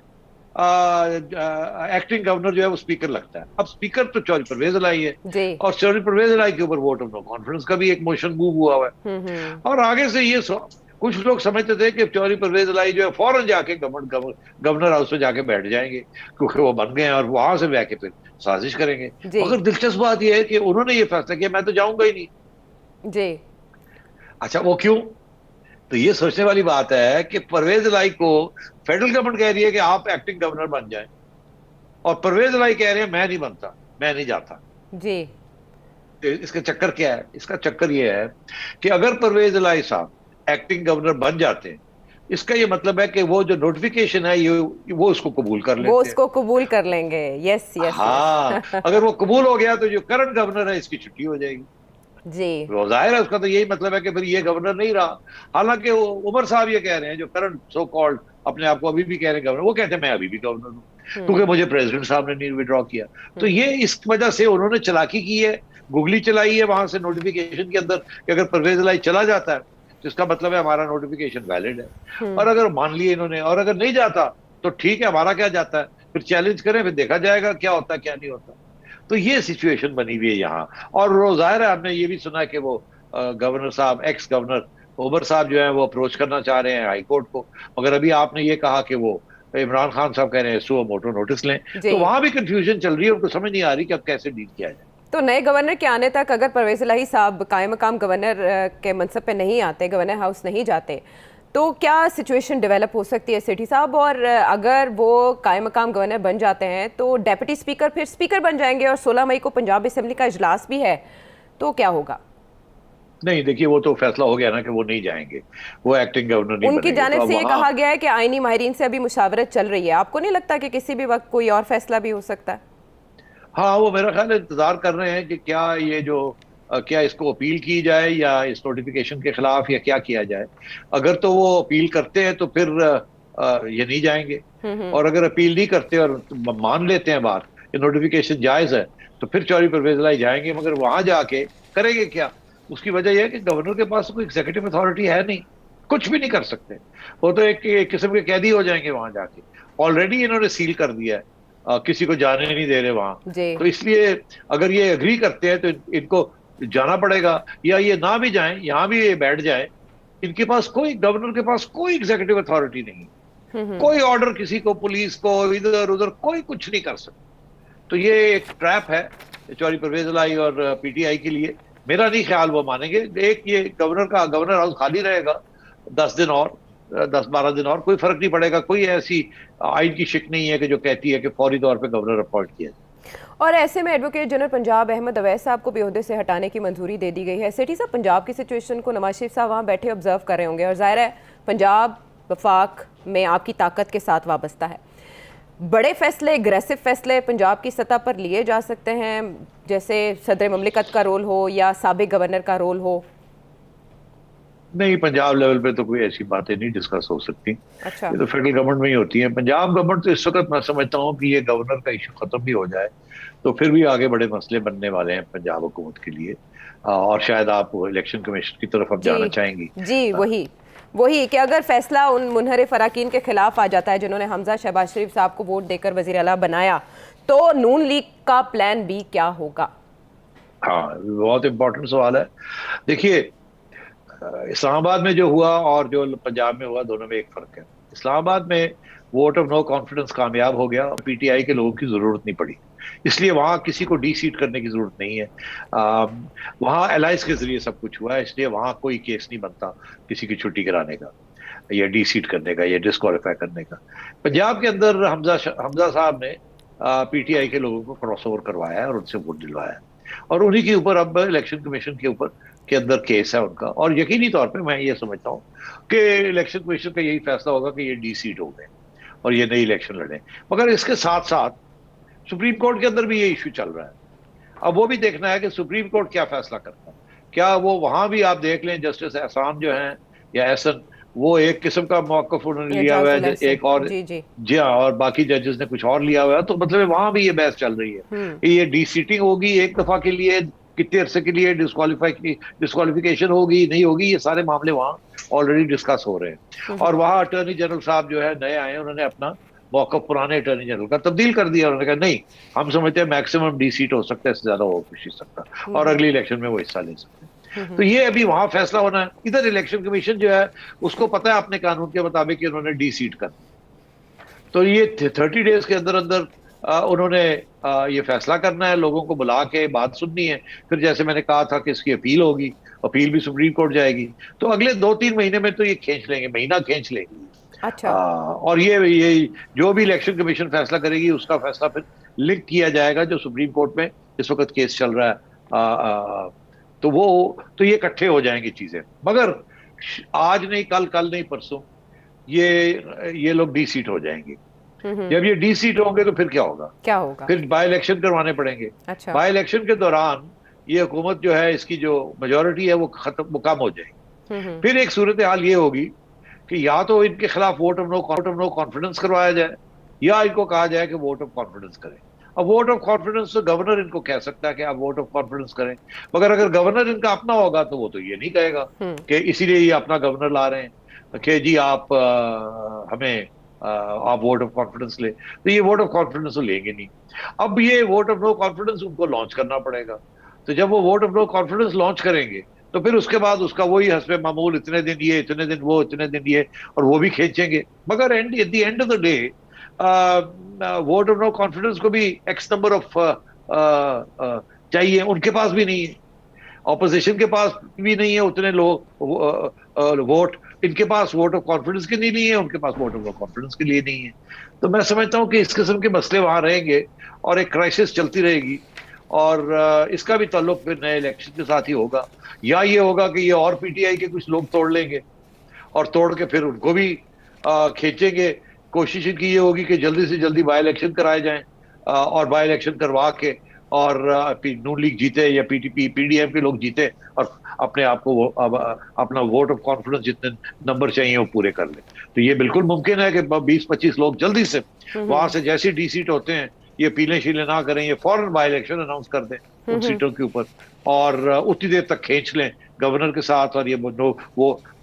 एक्टिंग गवर्नर जो है वो स्पीकर लगता है। अब स्पीकर तो चौधरी परवेज इलाही है, और चौधरी परवेज इलाही के ऊपर वोट ऑफ नो कॉन्फिडेंस का भी एक मोशन मूव हुआ हुआ है। और आगे से ये कुछ लोग समझते थे कि चौधरी परवेज इलाही जो है फौरन जाके गवर्नर हाउस में जाके बैठ जाएंगे क्योंकि वो बन गए हैं, और वहां से जाके फिर साजिश करेंगे। मगर दिलचस्प बात यह है कि उन्होंने ये फैसला किया मैं तो जाऊंगा ही नहीं जी। अच्छा, वो क्यों? तो ये सोचने वाली बात है कि परवेज इलाही को फेडरल गवर्नमेंट कह रही है कि आप एक्टिंग गवर्नर बन जाएं, और परवेज इलाही कह रहे हैं मैं नहीं बनता, मैं नहीं जाता जी। तो इसका चक्कर क्या है? इसका चक्कर ये है कि अगर परवेज इलाही साहब एक्टिंग गवर्नर बन जाते हैं, इसका ये मतलब है कि वो जो नोटिफिकेशन है ये वो उसको कबूल कर लेंगे, वो उसको कबूल कर लेंगे। Yes yes. हाँ, अगर वो कबूल हो गया तो जो करंट गवर्नर है इसकी छुट्टी हो जाएगी जी। वो जाहिर है उसका तो यही मतलब है कि फिर ये गवर्नर नहीं रहा। हालांकि उमर साहब ये कह रहे हैं, जो करंट सो कॉल्ड अपने आप को अभी भी कह रहे हैं गवर्नर, वो कहते हैं मैं अभी भी गवर्नर हूँ क्योंकि मुझे प्रेसिडेंट साहब ने नहीं विड्रॉ किया। तो ये इस वजह से उन्होंने चालाकी की है, गुगली चलाई है वहां से नोटिफिकेशन के अंदर कि अगर परवेज इलाही चला जाता है तो इसका मतलब है हमारा नोटिफिकेशन वैलिड है। और अगर मान लिए इन्होंने, और अगर नहीं जाता तो ठीक है, हमारा क्या जाता है, फिर चैलेंज करें, फिर देखा जाएगा क्या होता है क्या नहीं होता। तो ये सिचुएशन बनी हुई है यहाँ। और वो जाहिर है, हमने ये भी सुना है कि वो गवर्नर साहब, एक्स गवर्नर ओमर साहब जो है वो अप्रोच करना चाह रहे हैं हाई कोर्ट को। मगर अभी आपने ये कहा कि वो इमरान खान साहब कह रहे हैं सुओ मोटो नोटिस लें, जी। तो वहां भी कंफ्यूजन चल रही है, उनको समझ नहीं आ रही कि अब कैसे डील किया जाए। तो नए गवर्नर के आने तक अगर परवेज इलाही साहब कायम मकाम गवर्नर के मनसब पे नहीं आते, गवर्नर हाउस नहीं जाते, तो क्या सिचुएशन डेवलप हो सकती है सेठी साहब? और अगर वो कायम मकाम गवर्नर बन जाते हैं तो डेप्यूटी स्पीकर फिर स्पीकर बन जाएंगे, और 16 मई को पंजाब असेंबली का इजलास भी है, तो क्या होगा? नहीं, देखिए वो तो फैसला हो गया ना कि वो नहीं जाएंगे, वो एक्टिंग गवर्नर नहीं उनकी बनेंगे। तो जानिब अब से ये वहाँ, कहा गया है कि आईनी माहिरीन से अभी मुशावरत चल रही है। आपको नहीं लगता कि किसी भी वक्त कोई और फैसला भी हो सकता है? हाँ वो मेरा ख्याल है इंतजार कर रहे हैं कि क्या ये जो क्या इसको अपील की जाए या इस नोटिफिकेशन के खिलाफ, या क्या किया जाए। अगर तो वो अपील करते हैं तो फिर ये नहीं जाएंगे, और अगर अपील नहीं करते और मान लेते हैं बात कि नोटिफिकेशन जायज है, तो फिर चौधरी परवेज इलाही जाएंगे। मगर वहां जाके करेंगे क्या? उसकी वजह यह है कि गवर्नर के पास कोई एग्जीक्यूटिव अथॉरिटी है नहीं, कुछ भी नहीं कर सकते। वो तो एक किस्म के कैदी हो जाएंगे वहां जाके। ऑलरेडी इन्होंने सील कर दिया है, किसी को जाने नहीं दे रहे वहां। जी। तो इसलिए अगर ये एग्री करते हैं तो इनको जाना पड़ेगा, या ये ना भी जाएं, यहां भी ये बैठ जाए। इनके पास कोई, गवर्नर के पास कोई एग्जीक्यूटिव अथॉरिटी नहीं, कोई ऑर्डर किसी को, पुलिस को, इधर उधर कोई कुछ नहीं कर सकता। तो ये एक ट्रैप है चौधरी परवेज इलाही और पीटीआई के लिए। मेरा नहीं ख्याल वो मानेंगे। एक ये गवर्नर हाउस खाली रहेगा 10 दिन और, 10-12 दिन और, कोई फर्क नहीं पड़ेगा। कोई ऐसी आइन की शिक नहीं है कि जो कहती है कि फौरी तौर पे गवर्नर अपॉइंट किया जाए। और ऐसे में एडवोकेट जनरल पंजाब अहमद अवैस साहब को भी ओहदे से हटाने की मंजूरी दे दी गई है। सेठी साहब, पंजाब की सिचुएशन को नवाज शरीफ साहब वहाँ बैठे ऑब्जर्व कर रहे होंगे, और जाहिर है पंजाब वफाक में आपकी ताकत के साथ वाबस्ता है। बड़े फैसले, एग्रेसिव फैसले पंजाब की सतह पर लिए जा सकते हैं, जैसे सदर ममलिकत का रोल हो या साबिक गवर्नर का रोल हो? नहीं, पंजाब लेवल पे तो कोई ऐसी बातें नहीं डिस्कस हो सकती। अच्छा। ये तो फेडरल गवर्नमेंट में ही होती है। पंजाब गवर्नमेंट तो इस वक्त मैं समझता हूँ कि ये गवर्नर का इशू खत्म भी हो जाए तो फिर भी आगे बड़े मसले बनने वाले हैं पंजाब हुकूमत के लिए। और शायद आप इलेक्शन कमीशन की तरफ अब जाना चाहेंगी। जी, वही कि अगर फैसला उन मुनहरिफ अराकीन के खिलाफ आ जाता है जिन्होंने हमजा शहबाज शरीफ साहब को वोट देकर वजीर आला बनाया, तो नून लीग का प्लान बी क्या होगा? हाँ, बहुत इंपॉर्टेंट सवाल है। देखिए, इस्लामाबाद में जो हुआ और जो पंजाब में हुआ, दोनों में एक फर्क है। इस्लामाबाद में वोट ऑफ नो कॉन्फिडेंस कामयाब हो गया, पीटीआई के लोगों की जरूरत नहीं पड़ी, इसलिए वहां किसी को डी सीट करने की जरूरत नहीं है। वहां एलाइंस के जरिए सब कुछ हुआ है, इसलिए वहां कोई केस नहीं बनता किसी की छुट्टी कराने का, या डी सीट करने का, या डिस्क्वालीफाई करने का। पंजाब के अंदर हमजा साहब ने पीटीआई के लोगों को क्रॉस ओवर करवाया है और उनसे वोट दिलवाया है, और उन्हीं के ऊपर अब इलेक्शन कमीशन के ऊपर के अंदर केस है उनका। और यकीनी तौर पे मैं ये समझता हूँ कि इलेक्शन कमीशन का यही फैसला होगा कि ये डी सीट हो गए और ये नई इलेक्शन लड़े। मगर इसके साथ साथ सुप्रीम कोर्ट के अंदर भी ये इशू चल रहा है। अब वो भी देखना है कि सुप्रीम कोर्ट क्या फैसला करता है। क्या वो, वहां भी आप देख लें, जस्टिस एहसान जो है या एहसन, वो एक किस्म का मौकफ उन्होंने लिया हुआ है, एक और जी हाँ, और बाकी जजेस ने कुछ और लिया हुआ है। तो मतलब वहां भी ये बहस चल रही है कि ये डी सीटिंग होगी एक दफा के लिए, कितने अरसे के लिए डिस्क्वालिफिकेशन होगी, नहीं होगी, ये सारे मामले वहां ऑलरेडी डिस्कस हो रहे हैं। और वहां अटॉर्नी जनरल साहब जो है नए आए, उन्होंने अपना मौका पुराने अटॉर्नी जनरल का तब्दील कर दिया। उन्होंने कहा नहीं, हम समझते हैं मैक्सिमम डी सीट हो सकता है, इससे ज्यादा हो कुछ नहीं सकता, और अगली इलेक्शन में वो हिस्सा ले सकते हैं। तो ये अभी वहां फैसला होना है। इधर इलेक्शन कमीशन जो है उसको पता है अपने कानून के मुताबिक कि उन्होंने डी सीट कर, तो ये 30 डेज के अंदर अंदर उन्होंने ये फैसला करना है, लोगों को बुला के बात सुननी है। फिर जैसे मैंने कहा था कि इसकी अपील होगी, अपील भी सुप्रीम कोर्ट जाएगी, तो अगले 2-3 महीने में तो ये खींच लेंगे, महीना खींच लेंगे। अच्छा। और ये जो भी इलेक्शन कमीशन फैसला करेगी उसका फैसला फिर लिंक किया जाएगा जो सुप्रीम कोर्ट में इस वक्त केस चल रहा है। तो ये इकट्ठे हो जाएंगी चीजें। मगर आज नहीं कल, कल नहीं परसों ये लोग डी सीट हो जाएंगे। जब ये डी सीट होंगे तो फिर क्या होगा? फिर बाई इलेक्शन करवाने पड़ेंगे। अच्छा। बाई इलेक्शन के दौरान ये हुकूमत जो है, इसकी जो मेजोरिटी है वो कम हो जाएगी। फिर एक सूरत हाल ये होगी कि या तो इनके खिलाफ वोट ऑफ नो कॉन्फिडेंस करवाया जाए, या इनको कहा जाए कि वोट ऑफ कॉन्फिडेंस करें। अब वोट ऑफ कॉन्फिडेंस तो गवर्नर इनको कह सकता है कि आप वोट ऑफ कॉन्फिडेंस करें, मगर अगर गवर्नर इनका अपना होगा तो वो तो ये नहीं कहेगा कि इसीलिए ये अपना गवर्नर ला रहे हैं कि जी आप हमें आप वोट ऑफ कॉन्फिडेंस ले, तो ये वोट ऑफ कॉन्फिडेंस तो लेंगे नहीं। अब ये वोट ऑफ नो कॉन्फिडेंस उनको लॉन्च करना पड़ेगा। तो जब वो vote of no confidence launch करेंगे तो फिर उसके बाद उसका वही हस्बे मामूल, इतने दिन ये, इतने दिन वो, इतने दिन ये, और वो भी खींचेंगे। मगर at the end of the day vote of no confidence को भी एक्स नंबर ऑफ चाहिए, उनके पास भी नहीं है, ऑपोजिशन के पास भी नहीं है उतने लोग वोट, इनके पास वोट ऑफ कॉन्फिडेंस के लिए नहीं है, उनके पास वोट ऑफ कॉन्फिडेंस के लिए नहीं है। तो मैं समझता हूं कि इस किस्म के मसले वहां रहेंगे और एक क्राइसिस चलती रहेगी, और इसका भी ताल्लुक फिर नए इलेक्शन के साथ ही होगा, या ये होगा कि ये और पीटीआई के कुछ लोग तोड़ लेंगे और तोड़ के फिर उनको भी खींचेंगे। कोशिश इनकी ये होगी कि जल्दी से जल्दी बाई इलेक्शन कराए जाएं, और बाई इलेक्शन करवा के और नून लीग जीते या पीटीपी पीडीएम के लोग जीते और अपने आप को अपना वोट ऑफ कॉन्फिडेंस जितने नंबर चाहिए वो पूरे कर ले। तो ये बिल्कुल मुमकिन है कि 20-25 लोग जल्दी से वहां से जैसे डी सीट होते हैं ये पीले शीले ना करें, ये फौरन बाई इलेक्शन अनाउंस कर दें उन सीटों के ऊपर और उतनी देर तक खींच लें गवर्नर के साथ, और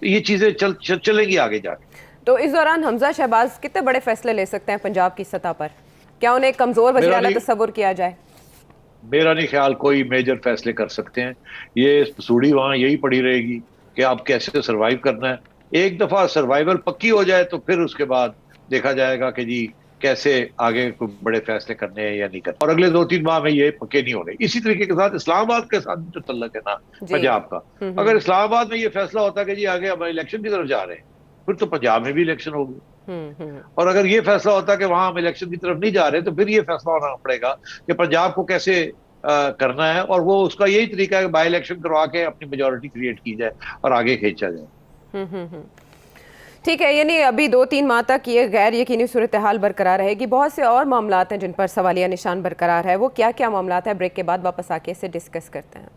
ये चीजें चलेंगी आगे जाके। तो इस दौरान हमजा शहबाज कितने बड़े फैसले ले सकते हैं पंजाब की सतह पर? क्या उन्हें एक कमजोर वज़ीर आला तस्वुर किया जाए? मेरा नहीं ख्याल कोई मेजर फैसले कर सकते हैं। ये सूढ़ी वहां यही पड़ी रहेगी कि आप कैसे सरवाइव करना है। एक दफा सर्वाइवल पक्की हो जाए तो फिर उसके बाद देखा जाएगा कि जी कैसे आगे कोई बड़े फैसले करने हैं या नहीं करने, और अगले 2-3 माह में ये पक्के नहीं होने। इसी तरीके के साथ इस्लामाबाद के साथ जो तल्लक है ना पंजाब का, अगर इस्लामाबाद में ये फैसला होता कि जी आगे हम इलेक्शन की तरफ जा रहे हैं, फिर तो पंजाब में भी इलेक्शन होगी। और अगर ये फैसला होता कि वहां हम इलेक्शन की तरफ नहीं जा रहे, तो फिर ये फैसला होना पड़ेगा कि पंजाब को कैसे करना है, और वो उसका यही तरीका है कि बाई इलेक्शन करवा के अपनी मेजोरिटी क्रिएट की जाए और आगे खींचा जाए। ठीक है, यानी अभी 2-3 माह तक ये गैर यकीनी सूरत हाल बरकरार रहेगी। बहुत से और मामलात हैं जिन पर सवालिया निशान बरकरार है, वो क्या क्या मामलात है? ब्रेक के बाद वापस आके इसे डिस्कस करते हैं।